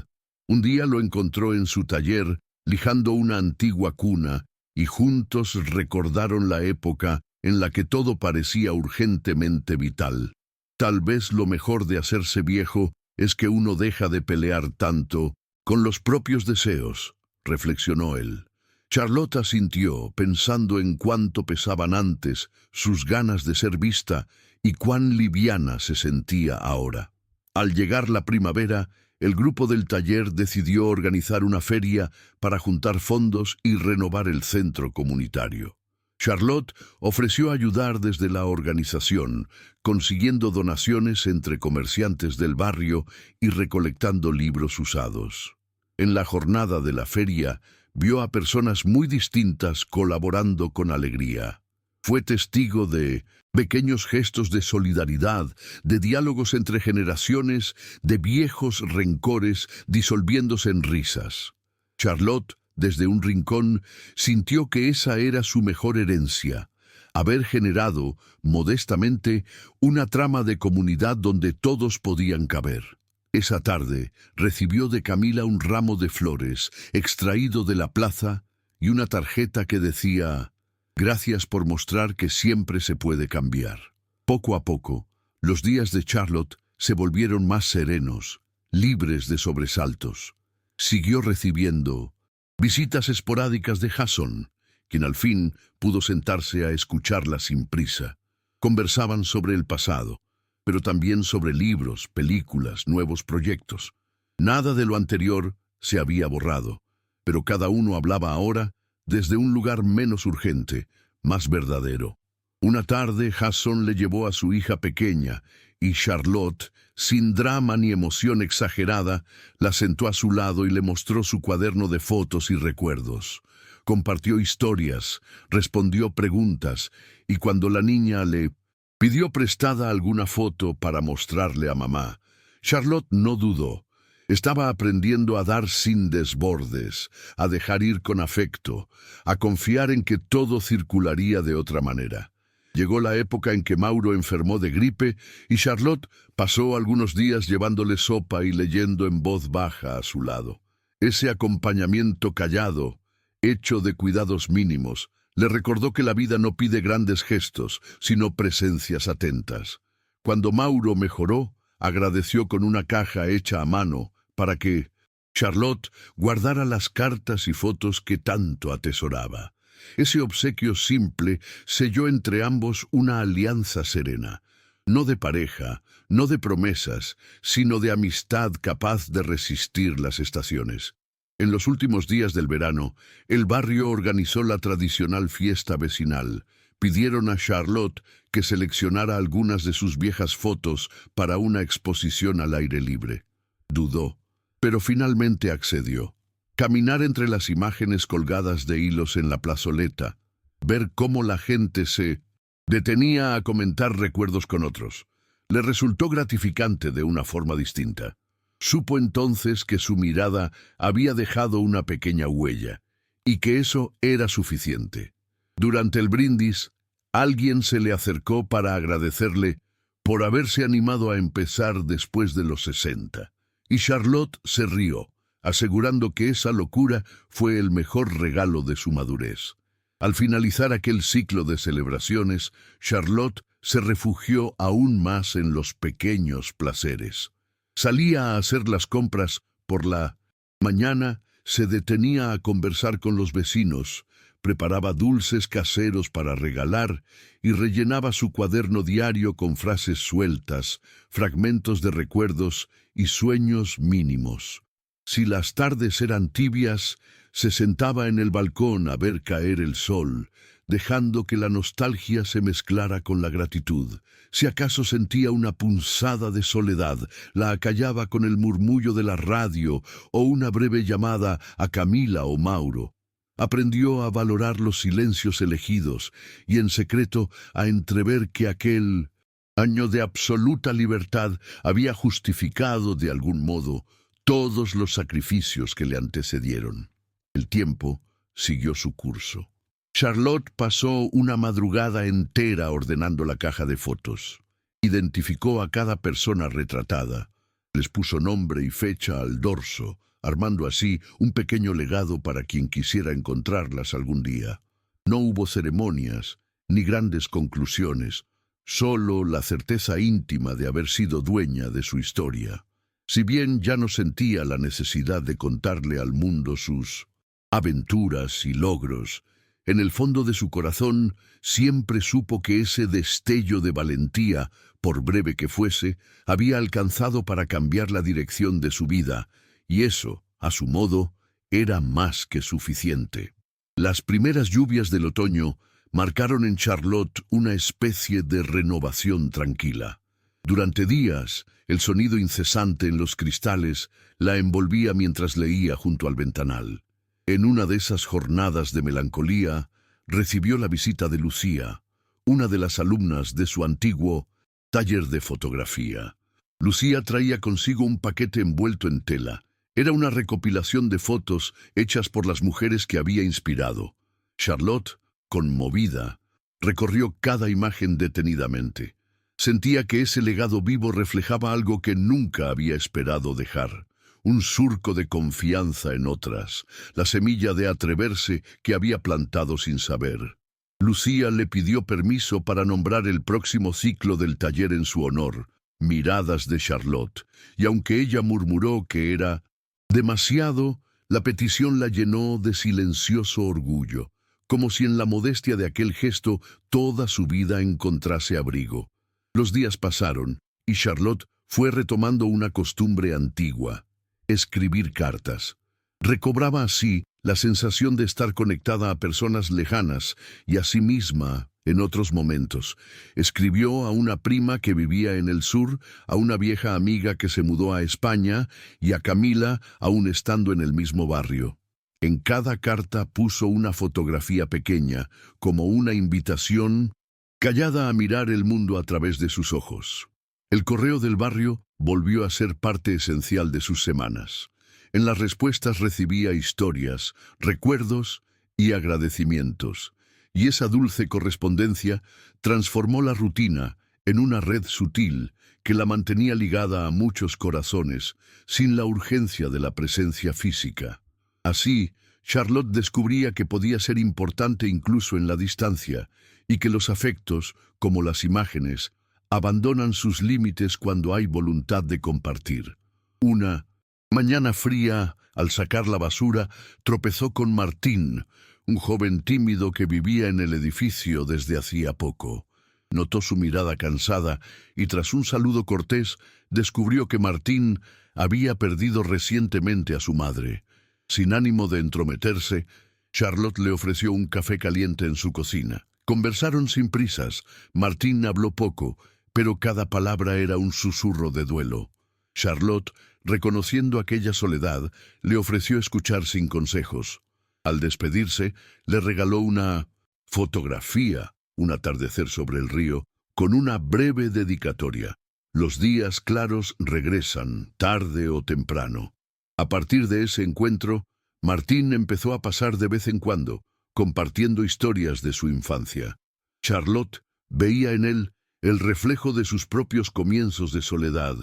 Un día lo encontró en su taller, lijando una antigua cuna, y juntos recordaron la época en la que todo parecía urgentemente vital. Tal vez lo mejor de hacerse viejo es que uno deja de pelear tanto con los propios deseos, reflexionó él. Charlotte asintió, pensando en cuánto pesaban antes sus ganas de ser vista y cuán liviana se sentía ahora. Al llegar la primavera, el grupo del taller decidió organizar una feria para juntar fondos y renovar el centro comunitario. Charlotte ofreció ayudar desde la organización, consiguiendo donaciones entre comerciantes del barrio y recolectando libros usados. En la jornada de la feria, vio a personas muy distintas colaborando con alegría. Fue testigo de pequeños gestos de solidaridad, de diálogos entre generaciones, de viejos rencores disolviéndose en risas. Charlotte, desde un rincón, sintió que esa era su mejor herencia, haber generado, modestamente, una trama de comunidad donde todos podían caber. Esa tarde recibió de Camila un ramo de flores, extraído de la plaza, y una tarjeta que decía: «Gracias por mostrar que siempre se puede cambiar». Poco a poco, los días de Charlotte se volvieron más serenos, libres de sobresaltos. Siguió recibiendo visitas esporádicas de Jason, quien al fin pudo sentarse a escucharla sin prisa. Conversaban sobre el pasado, pero también sobre libros, películas, nuevos proyectos. Nada de lo anterior se había borrado, pero cada uno hablaba ahora desde un lugar menos urgente, más verdadero. Una tarde, Jason le llevó a su hija pequeña, y Charlotte, sin drama ni emoción exagerada, la sentó a su lado y le mostró su cuaderno de fotos y recuerdos. Compartió historias, respondió preguntas, y cuando la niña le pidió prestada alguna foto para mostrarle a mamá, Charlotte no dudó. Estaba aprendiendo a dar sin desbordes, a dejar ir con afecto, a confiar en que todo circularía de otra manera. Llegó la época en que Mauro enfermó de gripe y Charlotte pasó algunos días llevándole sopa y leyendo en voz baja a su lado. Ese acompañamiento callado, hecho de cuidados mínimos, le recordó que la vida no pide grandes gestos, sino presencias atentas. Cuando Mauro mejoró, agradeció con una caja hecha a mano para que Charlotte guardara las cartas y fotos que tanto atesoraba. Ese obsequio simple selló entre ambos una alianza serena, no de pareja, no de promesas, sino de amistad capaz de resistir las estaciones. En los últimos días del verano, el barrio organizó la tradicional fiesta vecinal. Pidieron a Charlotte que seleccionara algunas de sus viejas fotos para una exposición al aire libre. Dudó, pero finalmente accedió. Caminar entre las imágenes colgadas de hilos en la plazoleta, ver cómo la gente se detenía a comentar recuerdos con otros, le resultó gratificante de una forma distinta. Supo entonces que su mirada había dejado una pequeña huella, y que eso era suficiente. Durante el brindis, alguien se le acercó para agradecerle por haberse animado a empezar después de los 60, y Charlotte se rió, asegurando que esa locura fue el mejor regalo de su madurez. Al finalizar aquel ciclo de celebraciones, Charlotte se refugió aún más en los pequeños placeres. Salía a hacer las compras por la mañana, se detenía a conversar con los vecinos, preparaba dulces caseros para regalar y rellenaba su cuaderno diario con frases sueltas, fragmentos de recuerdos y sueños mínimos. Si las tardes eran tibias, se sentaba en el balcón a ver caer el sol, dejando que la nostalgia se mezclara con la gratitud. Si acaso sentía una punzada de soledad, la acallaba con el murmullo de la radio o una breve llamada a Camila o Mauro. Aprendió a valorar los silencios elegidos y en secreto a entrever que aquel año de absoluta libertad había justificado de algún modo todos los sacrificios que le antecedieron. El tiempo siguió su curso. Charlotte pasó una madrugada entera ordenando la caja de fotos. Identificó a cada persona retratada. Les puso nombre y fecha al dorso, armando así un pequeño legado para quien quisiera encontrarlas algún día. No hubo ceremonias, ni grandes conclusiones, solo la certeza íntima de haber sido dueña de su historia. Si bien ya no sentía la necesidad de contarle al mundo sus aventuras y logros, en el fondo de su corazón siempre supo que ese destello de valentía, por breve que fuese, había alcanzado para cambiar la dirección de su vida, y eso, a su modo, era más que suficiente. Las primeras lluvias del otoño marcaron en Charlotte una especie de renovación tranquila. Durante días, el sonido incesante en los cristales la envolvía mientras leía junto al ventanal. En una de esas jornadas de melancolía, recibió la visita de Lucía, una de las alumnas de su antiguo taller de fotografía. Lucía traía consigo un paquete envuelto en tela. Era una recopilación de fotos hechas por las mujeres que había inspirado. Charlotte, conmovida, recorrió cada imagen detenidamente. Sentía que ese legado vivo reflejaba algo que nunca había esperado dejar. Un surco de confianza en otras, la semilla de atreverse que había plantado sin saber. Lucía le pidió permiso para nombrar el próximo ciclo del taller en su honor, Miradas de Charlotte, y aunque ella murmuró que era demasiado, la petición la llenó de silencioso orgullo, como si en la modestia de aquel gesto toda su vida encontrase abrigo. Los días pasaron, y Charlotte fue retomando una costumbre antigua: escribir cartas. Recobraba así la sensación de estar conectada a personas lejanas y a sí misma en otros momentos. Escribió a una prima que vivía en el sur, a una vieja amiga que se mudó a España y a Camila aún estando en el mismo barrio. En cada carta puso una fotografía pequeña, como una invitación callada a mirar el mundo a través de sus ojos. El correo del barrio volvió a ser parte esencial de sus semanas. En las respuestas recibía historias, recuerdos y agradecimientos, y esa dulce correspondencia transformó la rutina en una red sutil que la mantenía ligada a muchos corazones, sin la urgencia de la presencia física. Así, Charlotte descubría que podía ser importante incluso en la distancia, y que los afectos, como las imágenes, abandonan sus límites cuando hay voluntad de compartir. Una mañana fría, al sacar la basura, tropezó con Martín, un joven tímido que vivía en el edificio desde hacía poco. Notó su mirada cansada y tras un saludo cortés descubrió que Martín había perdido recientemente a su madre. Sin ánimo de entrometerse, Charlotte le ofreció un café caliente en su cocina. Conversaron sin prisas. Martín habló poco, pero cada palabra era un susurro de duelo. Charlotte, reconociendo aquella soledad, le ofreció escuchar sin consejos. Al despedirse, le regaló una fotografía, un atardecer sobre el río, con una breve dedicatoria. Los días claros regresan, tarde o temprano. A partir de ese encuentro, Martín empezó a pasar de vez en cuando, compartiendo historias de su infancia. Charlotte veía en él el reflejo de sus propios comienzos de soledad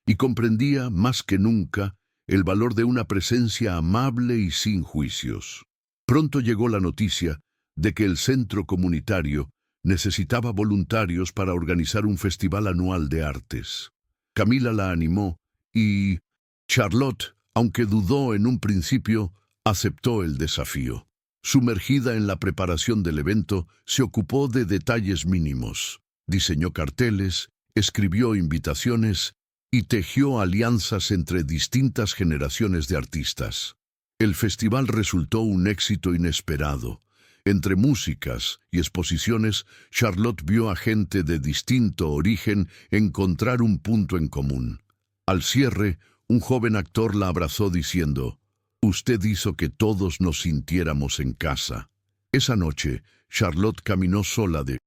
y comprendía más que nunca el valor de una presencia amable y sin juicios. Pronto llegó la noticia de que el centro comunitario necesitaba voluntarios para organizar un festival anual de artes. Camila la animó y Charlotte, aunque dudó en un principio, aceptó el desafío. Sumergida en la preparación del evento, se ocupó de detalles mínimos. Diseñó carteles, escribió invitaciones y tejió alianzas entre distintas generaciones de artistas. El festival resultó un éxito inesperado. Entre músicas y exposiciones, Charlotte vio a gente de distinto origen encontrar un punto en común. Al cierre, un joven actor la abrazó diciendo: «Usted hizo que todos nos sintiéramos en casa». Esa noche, Charlotte caminó sola de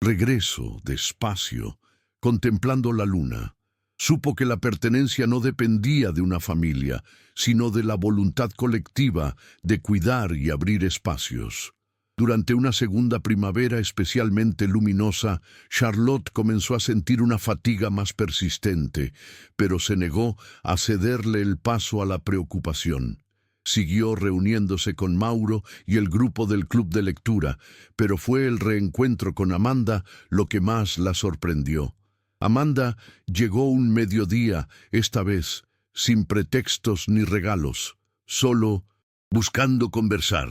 regreso, despacio, contemplando la luna. Supo que la pertenencia no dependía de una familia, sino de la voluntad colectiva de cuidar y abrir espacios. Durante una segunda primavera especialmente luminosa, Charlotte comenzó a sentir una fatiga más persistente, pero se negó a cederle el paso a la preocupación. Siguió reuniéndose con Mauro y el grupo del club de lectura, pero fue el reencuentro con Amanda lo que más la sorprendió. Amanda llegó un mediodía, esta vez, sin pretextos ni regalos, solo buscando conversar.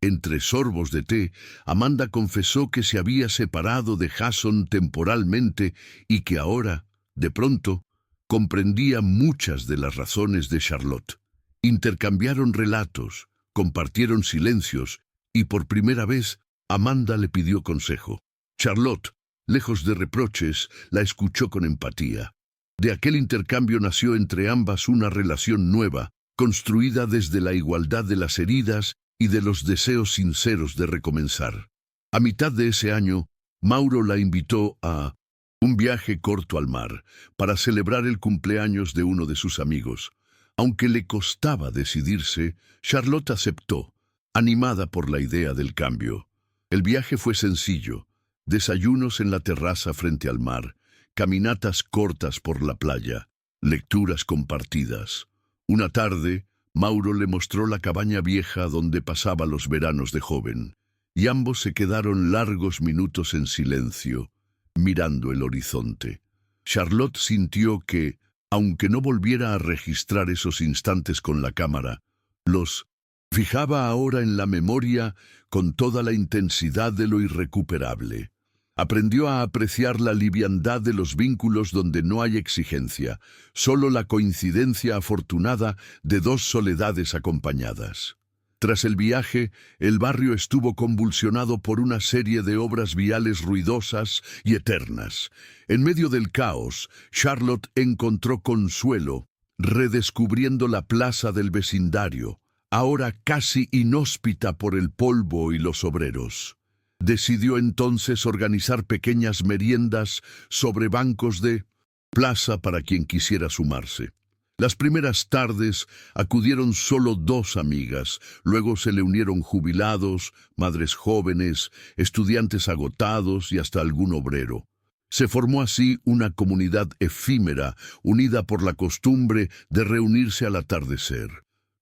Entre sorbos de té, Amanda confesó que se había separado de Jason temporalmente y que ahora, de pronto, comprendía muchas de las razones de Charlotte. Intercambiaron relatos, compartieron silencios y por primera vez Amanda le pidió consejo. Charlotte, lejos de reproches, la escuchó con empatía. De aquel intercambio nació entre ambas una relación nueva, construida desde la igualdad de las heridas y de los deseos sinceros de recomenzar. A mitad de ese año, Mauro la invitó a un viaje corto al mar para celebrar el cumpleaños de uno de sus amigos. Aunque le costaba decidirse, Charlotte aceptó, animada por la idea del cambio. El viaje fue sencillo: desayunos en la terraza frente al mar, caminatas cortas por la playa, lecturas compartidas. Una tarde, Mauro le mostró la cabaña vieja donde pasaba los veranos de joven, y ambos se quedaron largos minutos en silencio, mirando el horizonte. Charlotte sintió que, aunque no volviera a registrar esos instantes con la cámara, los fijaba ahora en la memoria con toda la intensidad de lo irrecuperable. Aprendió a apreciar la liviandad de los vínculos donde no hay exigencia, solo la coincidencia afortunada de dos soledades acompañadas. Tras el viaje, el barrio estuvo convulsionado por una serie de obras viales ruidosas y eternas. En medio del caos, Charlotte encontró consuelo, redescubriendo la plaza del vecindario, ahora casi inhóspita por el polvo y los obreros. Decidió entonces organizar pequeñas meriendas sobre bancos de plaza para quien quisiera sumarse. Las primeras tardes acudieron solo 2 amigas, luego se le unieron jubilados, madres jóvenes, estudiantes agotados y hasta algún obrero. Se formó así una comunidad efímera, unida por la costumbre de reunirse al atardecer,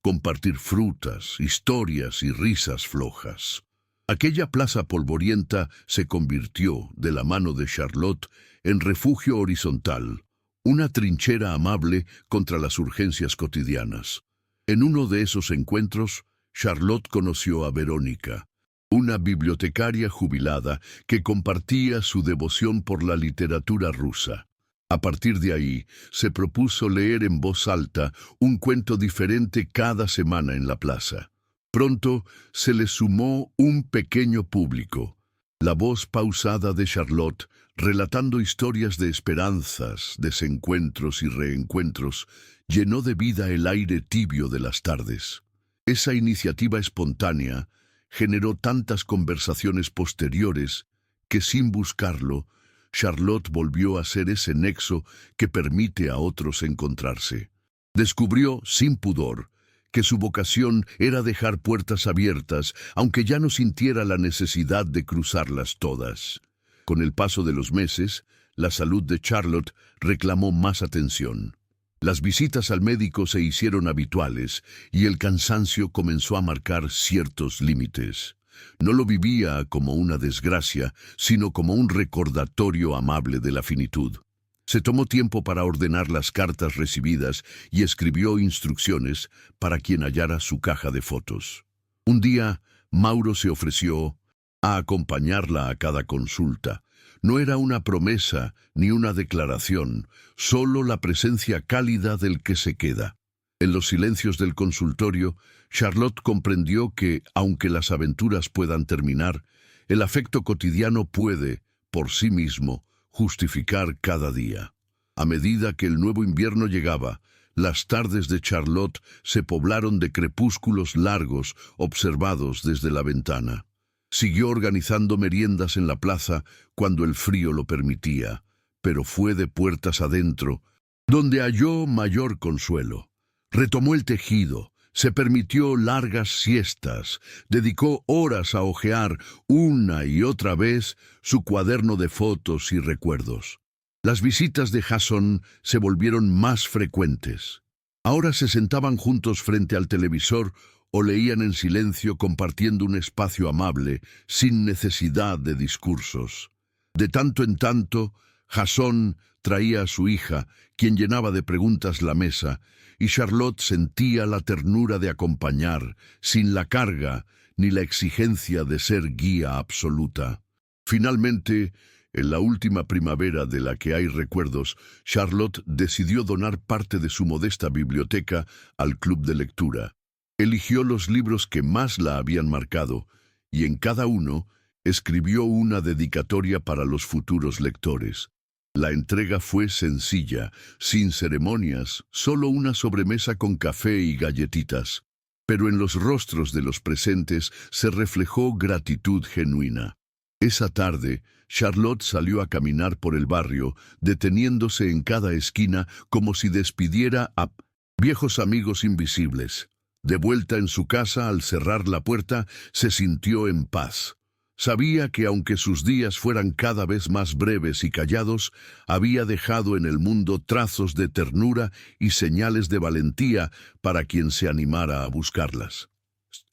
compartir frutas, historias y risas flojas. Aquella plaza polvorienta se convirtió, de la mano de Charlotte, en refugio horizontal, una trinchera amable contra las urgencias cotidianas. En uno de esos encuentros, Charlotte conoció a Verónica, una bibliotecaria jubilada que compartía su devoción por la literatura rusa. A partir de ahí, se propuso leer en voz alta un cuento diferente cada semana en la plaza. Pronto se le sumó un pequeño público. La voz pausada de Charlotte, relatando historias de esperanzas, desencuentros y reencuentros, llenó de vida el aire tibio de las tardes. Esa iniciativa espontánea generó tantas conversaciones posteriores que, sin buscarlo, Charlotte volvió a ser ese nexo que permite a otros encontrarse. Descubrió, sin pudor, que su vocación era dejar puertas abiertas, aunque ya no sintiera la necesidad de cruzarlas todas. Con el paso de los meses, la salud de Charlotte reclamó más atención. Las visitas al médico se hicieron habituales y el cansancio comenzó a marcar ciertos límites. No lo vivía como una desgracia, sino como un recordatorio amable de la finitud. Se tomó tiempo para ordenar las cartas recibidas y escribió instrucciones para quien hallara su caja de fotos. Un día, Mauro se ofreció a acompañarla a cada consulta. No era una promesa ni una declaración, solo la presencia cálida del que se queda. En los silencios del consultorio, Charlotte comprendió que, aunque las aventuras puedan terminar, el afecto cotidiano puede, por sí mismo, justificar cada día. A medida que el nuevo invierno llegaba, las tardes de Charlotte se poblaron de crepúsculos largos observados desde la ventana. Siguió organizando meriendas en la plaza cuando el frío lo permitía, pero fue de puertas adentro donde halló mayor consuelo. Retomó el tejido, se permitió largas siestas, dedicó horas a hojear una y otra vez su cuaderno de fotos y recuerdos. Las visitas de Jason se volvieron más frecuentes. Ahora se sentaban juntos frente al televisor o leían en silencio compartiendo un espacio amable, sin necesidad de discursos. De tanto en tanto, Jason traía a su hija, quien llenaba de preguntas la mesa, y Charlotte sentía la ternura de acompañar, sin la carga ni la exigencia de ser guía absoluta. Finalmente, en la última primavera de la que hay recuerdos, Charlotte decidió donar parte de su modesta biblioteca al club de lectura. Eligió los libros que más la habían marcado, y en cada uno escribió una dedicatoria para los futuros lectores. La entrega fue sencilla, sin ceremonias, solo una sobremesa con café y galletitas. Pero en los rostros de los presentes se reflejó gratitud genuina. Esa tarde, Charlotte salió a caminar por el barrio, deteniéndose en cada esquina como si despidiera a viejos amigos invisibles. De vuelta en su casa, al cerrar la puerta, se sintió en paz. Sabía que aunque sus días fueran cada vez más breves y callados, había dejado en el mundo trazos de ternura y señales de valentía para quien se animara a buscarlas.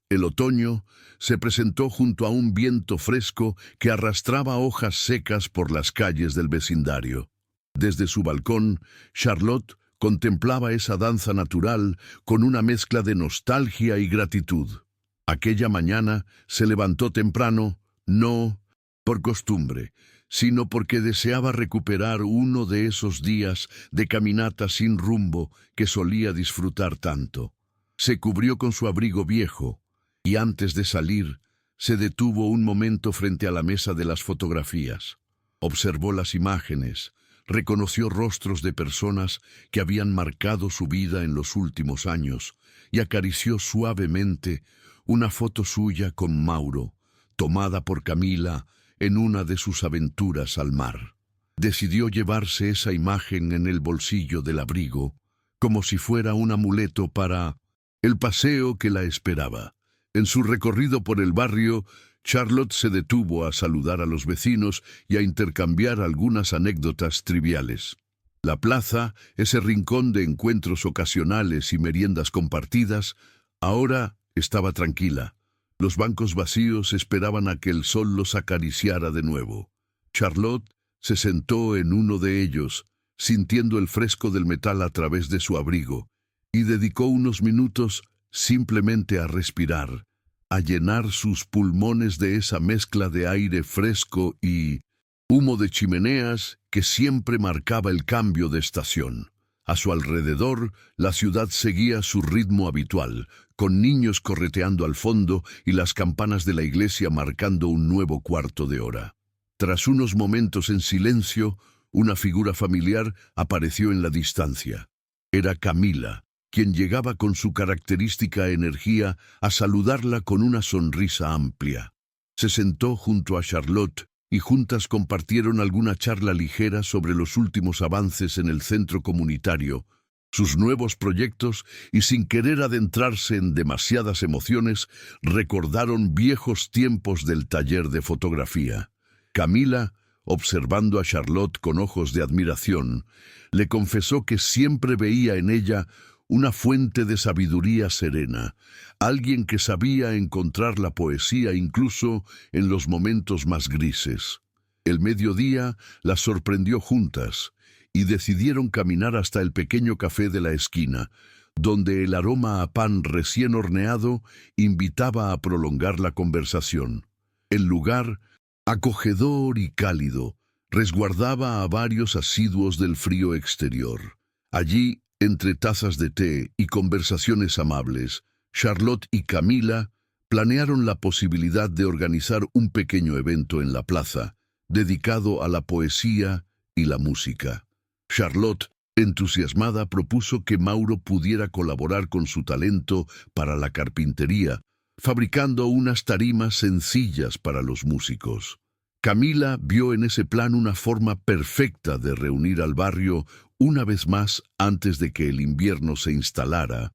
El otoño se presentó junto a un viento fresco que arrastraba hojas secas por las calles del vecindario. Desde su balcón, Charlotte contemplaba esa danza natural con una mezcla de nostalgia y gratitud. Aquella mañana se levantó temprano, no por costumbre, sino porque deseaba recuperar uno de esos días de caminata sin rumbo que solía disfrutar tanto. Se cubrió con su abrigo viejo y antes de salir se detuvo un momento frente a la mesa de las fotografías. Observó las imágenes, reconoció rostros de personas que habían marcado su vida en los últimos años y acarició suavemente una foto suya con Mauro, tomada por Camila en una de sus aventuras al mar. Decidió llevarse esa imagen en el bolsillo del abrigo, como si fuera un amuleto para el paseo que la esperaba. En su recorrido por el barrio, Charlotte se detuvo a saludar a los vecinos y a intercambiar algunas anécdotas triviales. La plaza, ese rincón de encuentros ocasionales y meriendas compartidas, ahora estaba tranquila. Los bancos vacíos esperaban a que el sol los acariciara de nuevo. Charlotte se sentó en uno de ellos, sintiendo el fresco del metal a través de su abrigo, y dedicó unos minutos simplemente a respirar, a llenar sus pulmones de esa mezcla de aire fresco y humo de chimeneas que siempre marcaba el cambio de estación. A su alrededor, la ciudad seguía su ritmo habitual, con niños correteando al fondo y las campanas de la iglesia marcando un nuevo cuarto de hora. Tras unos momentos en silencio, una figura familiar apareció en la distancia. Era Camila, quien llegaba con su característica energía a saludarla con una sonrisa amplia. Se sentó junto a Charlotte y juntas compartieron alguna charla ligera sobre los últimos avances en el centro comunitario, sus nuevos proyectos, y sin querer adentrarse en demasiadas emociones, recordaron viejos tiempos del taller de fotografía. Camila, observando a Charlotte con ojos de admiración, le confesó que siempre veía en ella una fuente de sabiduría serena, alguien que sabía encontrar la poesía incluso en los momentos más grises. El mediodía las sorprendió juntas y decidieron caminar hasta el pequeño café de la esquina, donde el aroma a pan recién horneado invitaba a prolongar la conversación. El lugar, acogedor y cálido, resguardaba a varios asiduos del frío exterior. Allí, entre tazas de té y conversaciones amables, Charlotte y Camila planearon la posibilidad de organizar un pequeño evento en la plaza, dedicado a la poesía y la música. Charlotte, entusiasmada, propuso que Mauro pudiera colaborar con su talento para la carpintería, fabricando unas tarimas sencillas para los músicos. Camila vio en ese plan una forma perfecta de reunir al barrio una vez más antes de que el invierno se instalara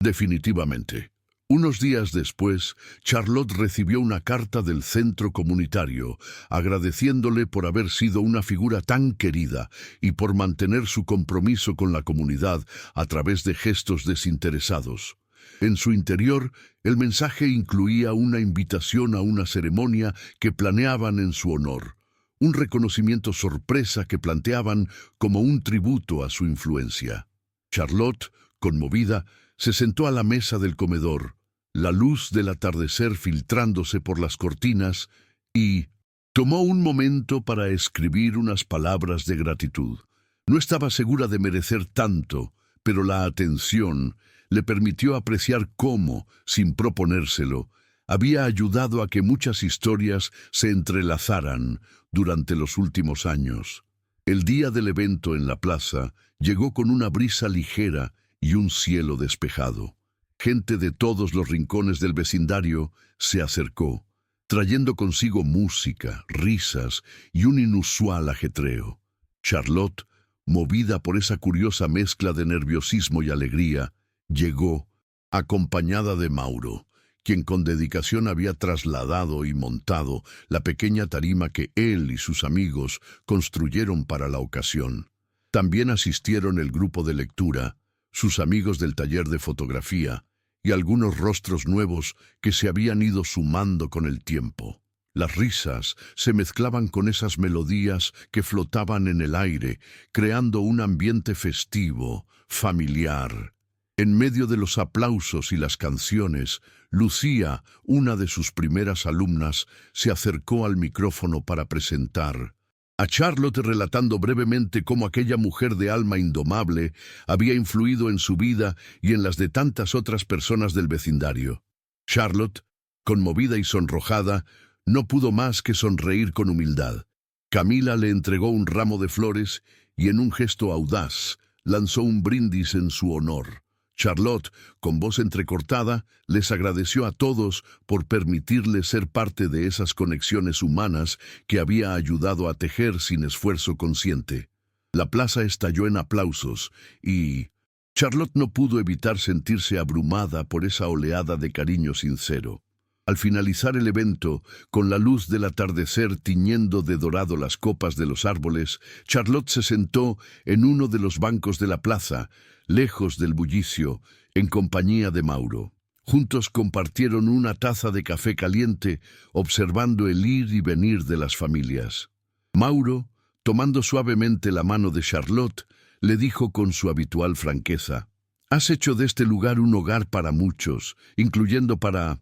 definitivamente. Unos días después, Charlotte recibió una carta del centro comunitario, agradeciéndole por haber sido una figura tan querida y por mantener su compromiso con la comunidad a través de gestos desinteresados. En su interior, el mensaje incluía una invitación a una ceremonia que planeaban en su honor, un reconocimiento sorpresa que planteaban como un tributo a su influencia. Charlotte, conmovida, se sentó a la mesa del comedor, la luz del atardecer filtrándose por las cortinas, y tomó un momento para escribir unas palabras de gratitud. No estaba segura de merecer tanto, pero la atención le permitió apreciar cómo, sin proponérselo, había ayudado a que muchas historias se entrelazaran durante los últimos años. El día del evento en la plaza llegó con una brisa ligera y un cielo despejado. Gente de todos los rincones del vecindario se acercó, trayendo consigo música, risas y un inusual ajetreo. Charlotte, movida por esa curiosa mezcla de nerviosismo y alegría, llegó, acompañada de Mauro, quien con dedicación había trasladado y montado la pequeña tarima que él y sus amigos construyeron para la ocasión. También asistieron el grupo de lectura, sus amigos del taller de fotografía y algunos rostros nuevos que se habían ido sumando con el tiempo. Las risas se mezclaban con esas melodías que flotaban en el aire, creando un ambiente festivo, familiar. En medio de los aplausos y las canciones, Lucía, una de sus primeras alumnas, se acercó al micrófono para presentar a Charlotte, relatando brevemente cómo aquella mujer de alma indomable había influido en su vida y en las de tantas otras personas del vecindario. Charlotte, conmovida y sonrojada, no pudo más que sonreír con humildad. Camila le entregó un ramo de flores y, en un gesto audaz, lanzó un brindis en su honor. Charlotte, con voz entrecortada, les agradeció a todos por permitirle ser parte de esas conexiones humanas que había ayudado a tejer sin esfuerzo consciente. La plaza estalló en aplausos y Charlotte no pudo evitar sentirse abrumada por esa oleada de cariño sincero. Al finalizar el evento, con la luz del atardecer tiñendo de dorado las copas de los árboles, Charlotte se sentó en uno de los bancos de la plaza, lejos del bullicio, en compañía de Mauro. Juntos compartieron una taza de café caliente, observando el ir y venir de las familias. Mauro, tomando suavemente la mano de Charlotte, le dijo con su habitual franqueza: «Has hecho de este lugar un hogar para muchos, incluyendo para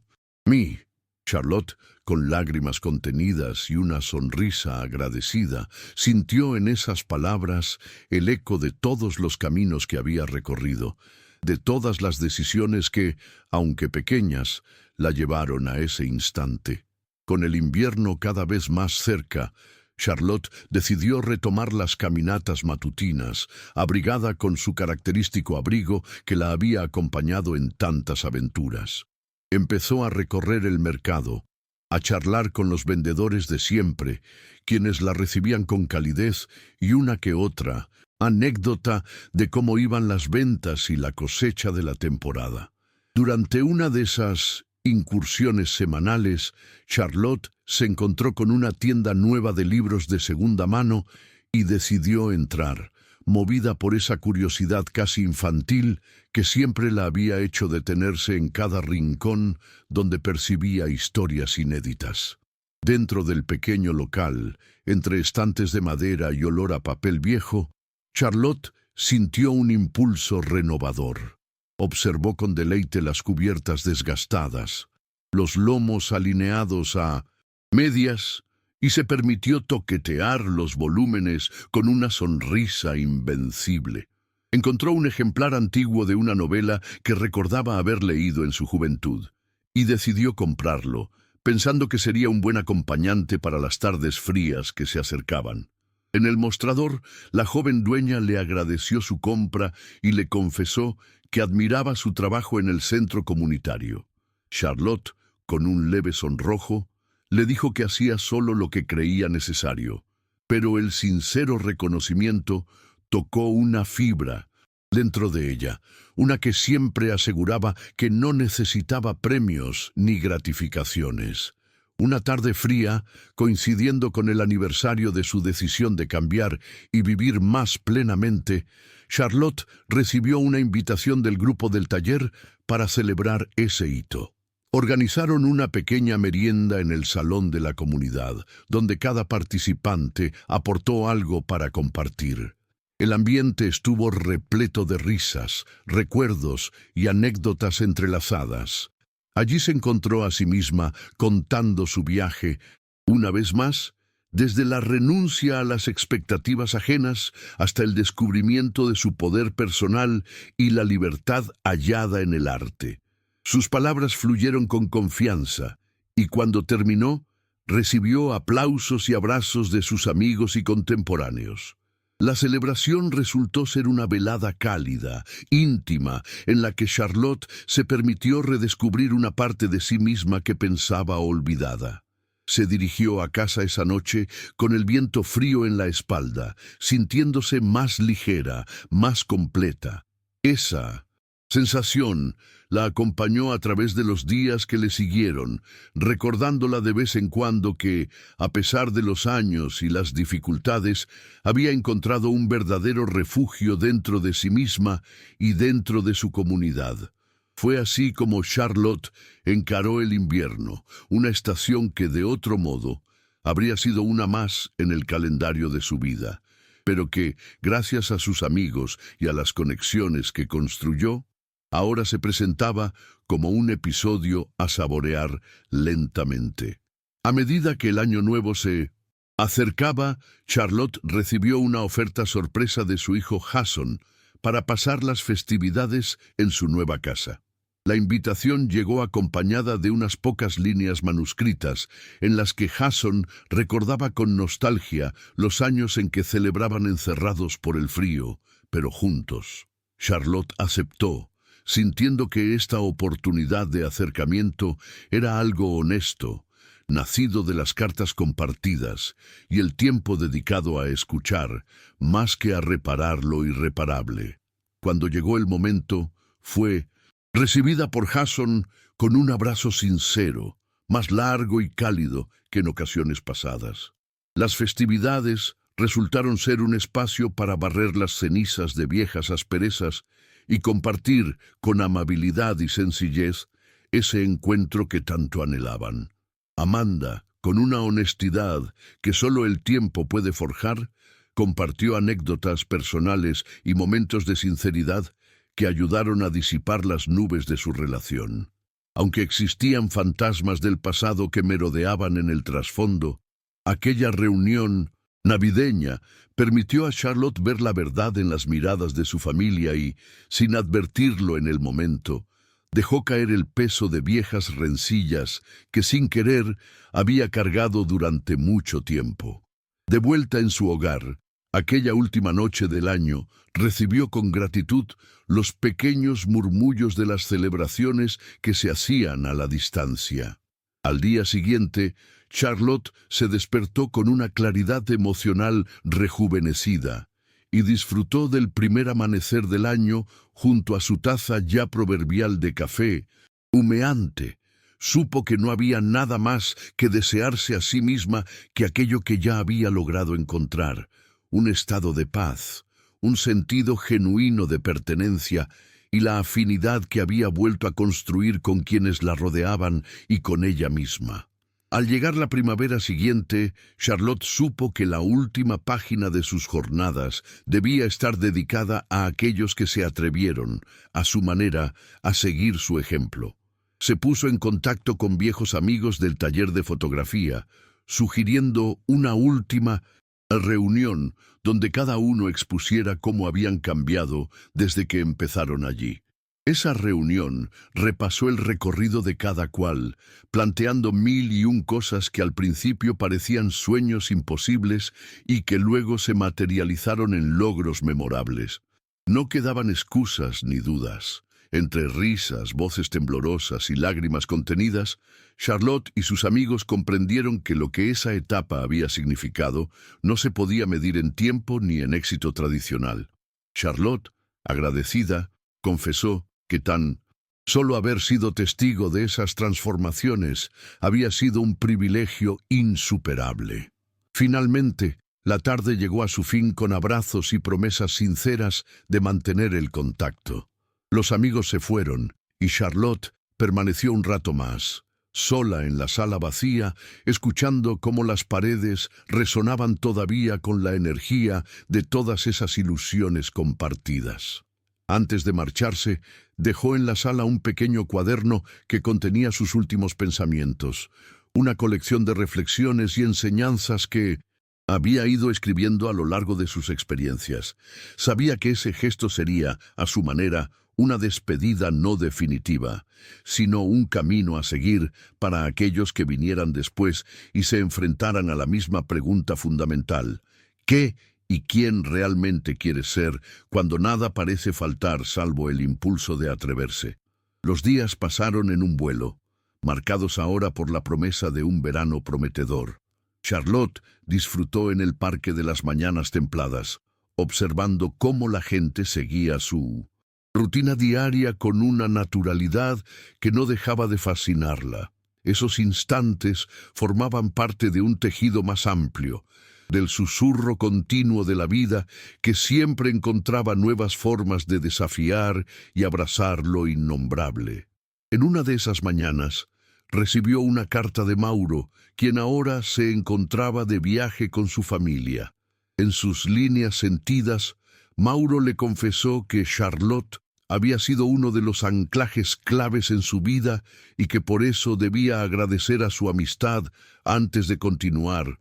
mí. Charlotte, con lágrimas contenidas y una sonrisa agradecida, sintió en esas palabras el eco de todos los caminos que había recorrido, de todas las decisiones que, aunque pequeñas, la llevaron a ese instante. Con el invierno cada vez más cerca, Charlotte decidió retomar las caminatas matutinas, abrigada con su característico abrigo que la había acompañado en tantas aventuras. Empezó a recorrer el mercado, a charlar con los vendedores de siempre, quienes la recibían con calidez y una que otra anécdota de cómo iban las ventas y la cosecha de la temporada. Durante una de esas incursiones semanales, Charlotte se encontró con una tienda nueva de libros de segunda mano y decidió entrar, movida por esa curiosidad casi infantil que siempre la había hecho detenerse en cada rincón donde percibía historias inéditas. Dentro del pequeño local, entre estantes de madera y olor a papel viejo, Charlotte sintió un impulso renovador. Observó con deleite las cubiertas desgastadas, los lomos alineados a medias, y se permitió toquetear los volúmenes con una sonrisa invencible. Encontró un ejemplar antiguo de una novela que recordaba haber leído en su juventud, y decidió comprarlo, pensando que sería un buen acompañante para las tardes frías que se acercaban. En el mostrador, la joven dueña le agradeció su compra y le confesó que admiraba su trabajo en el centro comunitario. Charlotte, con un leve sonrojo, le dijo que hacía solo lo que creía necesario, pero el sincero reconocimiento tocó una fibra dentro de ella, una que siempre aseguraba que no necesitaba premios ni gratificaciones. Una tarde fría, coincidiendo con el aniversario de su decisión de cambiar y vivir más plenamente, Charlotte recibió una invitación del grupo del taller para celebrar ese hito. Organizaron una pequeña merienda en el salón de la comunidad, donde cada participante aportó algo para compartir. El ambiente estuvo repleto de risas, recuerdos y anécdotas entrelazadas. Allí se encontró a sí misma contando su viaje, una vez más, desde la renuncia a las expectativas ajenas hasta el descubrimiento de su poder personal y la libertad hallada en el arte. Sus palabras fluyeron con confianza, y cuando terminó, recibió aplausos y abrazos de sus amigos y contemporáneos. La celebración resultó ser una velada cálida, íntima, en la que Charlotte se permitió redescubrir una parte de sí misma que pensaba olvidada. Se dirigió a casa esa noche con el viento frío en la espalda, sintiéndose más ligera, más completa. Esa sensación la acompañó a través de los días que le siguieron, recordándola de vez en cuando que, a pesar de los años y las dificultades, había encontrado un verdadero refugio dentro de sí misma y dentro de su comunidad. Fue así como Charlotte encaró el invierno, una estación que de otro modo habría sido una más en el calendario de su vida, pero que, gracias a sus amigos y a las conexiones que construyó, ahora se presentaba como un episodio a saborear lentamente. A medida que el año nuevo se acercaba, Charlotte recibió una oferta sorpresa de su hijo Jason para pasar las festividades en su nueva casa. La invitación llegó acompañada de unas pocas líneas manuscritas en las que Jason recordaba con nostalgia los años en que celebraban encerrados por el frío, pero juntos. Charlotte aceptó, sintiendo que esta oportunidad de acercamiento era algo honesto, nacido de las cartas compartidas y el tiempo dedicado a escuchar, más que a reparar lo irreparable. Cuando llegó el momento, fue recibida por Jason con un abrazo sincero, más largo y cálido que en ocasiones pasadas. Las festividades resultaron ser un espacio para barrer las cenizas de viejas asperezas y compartir con amabilidad y sencillez ese encuentro que tanto anhelaban. Amanda, con una honestidad que solo el tiempo puede forjar, compartió anécdotas personales y momentos de sinceridad que ayudaron a disipar las nubes de su relación. Aunque existían fantasmas del pasado que merodeaban en el trasfondo, aquella reunión navideña permitió a Charlotte ver la verdad en las miradas de su familia y, sin advertirlo en el momento, dejó caer el peso de viejas rencillas que sin querer había cargado durante mucho tiempo. De vuelta en su hogar, aquella última noche del año, recibió con gratitud los pequeños murmullos de las celebraciones que se hacían a la distancia. Al día siguiente, Charlotte se despertó con una claridad emocional rejuvenecida y disfrutó del primer amanecer del año junto a su taza ya proverbial de café, humeante. Supo que no había nada más que desearse a sí misma que aquello que ya había logrado encontrar, un estado de paz, un sentido genuino de pertenencia y la afinidad que había vuelto a construir con quienes la rodeaban y con ella misma. Al llegar la primavera siguiente, Charlotte supo que la última página de sus jornadas debía estar dedicada a aquellos que se atrevieron, a su manera, a seguir su ejemplo. Se puso en contacto con viejos amigos del taller de fotografía, sugiriendo una última reunión donde cada uno expusiera cómo habían cambiado desde que empezaron allí. Esa reunión repasó el recorrido de cada cual, planteando 1001 cosas que al principio parecían sueños imposibles y que luego se materializaron en logros memorables. No quedaban excusas ni dudas. Entre risas, voces temblorosas y lágrimas contenidas, Charlotte y sus amigos comprendieron que lo que esa etapa había significado no se podía medir en tiempo ni en éxito tradicional. Charlotte, agradecida, confesó que tan solo haber sido testigo de esas transformaciones había sido un privilegio insuperable. Finalmente, la tarde llegó a su fin con abrazos y promesas sinceras de mantener el contacto. Los amigos se fueron y Charlotte permaneció un rato más, sola en la sala vacía, escuchando cómo las paredes resonaban todavía con la energía de todas esas ilusiones compartidas. Antes de marcharse, dejó en la sala un pequeño cuaderno que contenía sus últimos pensamientos, una colección de reflexiones y enseñanzas que había ido escribiendo a lo largo de sus experiencias. Sabía que ese gesto sería, a su manera, una despedida no definitiva, sino un camino a seguir para aquellos que vinieran después y se enfrentaran a la misma pregunta fundamental: ¿qué y quién realmente quiere ser cuando nada parece faltar salvo el impulso de atreverse? Los días pasaron en un vuelo, marcados ahora por la promesa de un verano prometedor. Charlotte disfrutó en el parque de las mañanas templadas, observando cómo la gente seguía su rutina diaria con una naturalidad que no dejaba de fascinarla. Esos instantes formaban parte de un tejido más amplio, del susurro continuo de la vida que siempre encontraba nuevas formas de desafiar y abrazar lo innombrable. En una de esas mañanas, recibió una carta de Mauro, quien ahora se encontraba de viaje con su familia. En sus líneas sentidas, Mauro le confesó que Charlotte había sido uno de los anclajes claves en su vida y que por eso debía agradecer a su amistad antes de continuar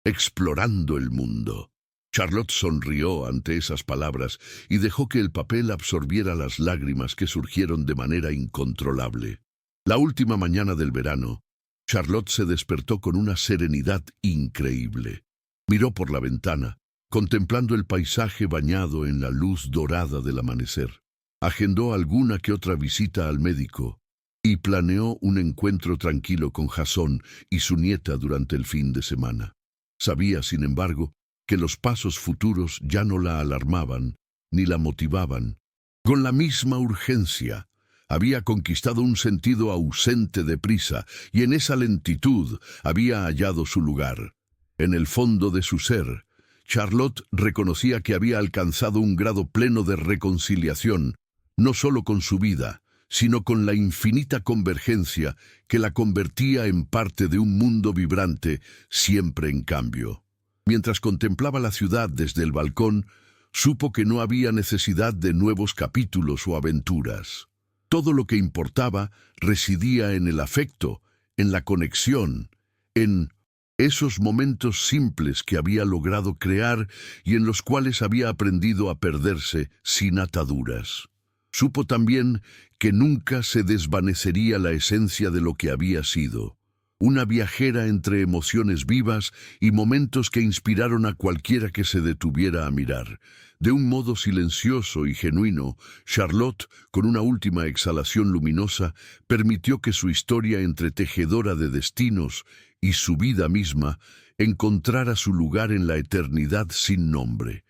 explorando el mundo. Charlotte sonrió ante esas palabras y dejó que el papel absorbiera las lágrimas que surgieron de manera incontrolable. La última mañana del verano, Charlotte se despertó con una serenidad increíble. Miró por la ventana, contemplando el paisaje bañado en la luz dorada del amanecer. Agendó alguna que otra visita al médico y planeó un encuentro tranquilo con Jason y su nieta durante el fin de semana. Sabía, sin embargo, que los pasos futuros ya no la alarmaban ni la motivaban. Con la misma urgencia, había conquistado un sentido ausente de prisa y en esa lentitud había hallado su lugar. En el fondo de su ser, Charlotte reconocía que había alcanzado un grado pleno de reconciliación, no solo con su vida, sino con la infinita convergencia que la convertía en parte de un mundo vibrante, siempre en cambio. Mientras contemplaba la ciudad desde el balcón, supo que no había necesidad de nuevos capítulos o aventuras. Todo lo que importaba residía en el afecto, en la conexión, en esos momentos simples que había logrado crear y en los cuales había aprendido a perderse sin ataduras. Supo también que nunca se desvanecería la esencia de lo que había sido. Una viajera entre emociones vivas y momentos que inspiraron a cualquiera que se detuviera a mirar. De un modo silencioso y genuino, Charlotte, con una última exhalación luminosa, permitió que su historia entretejedora de destinos y su vida misma encontrara su lugar en la eternidad sin nombre.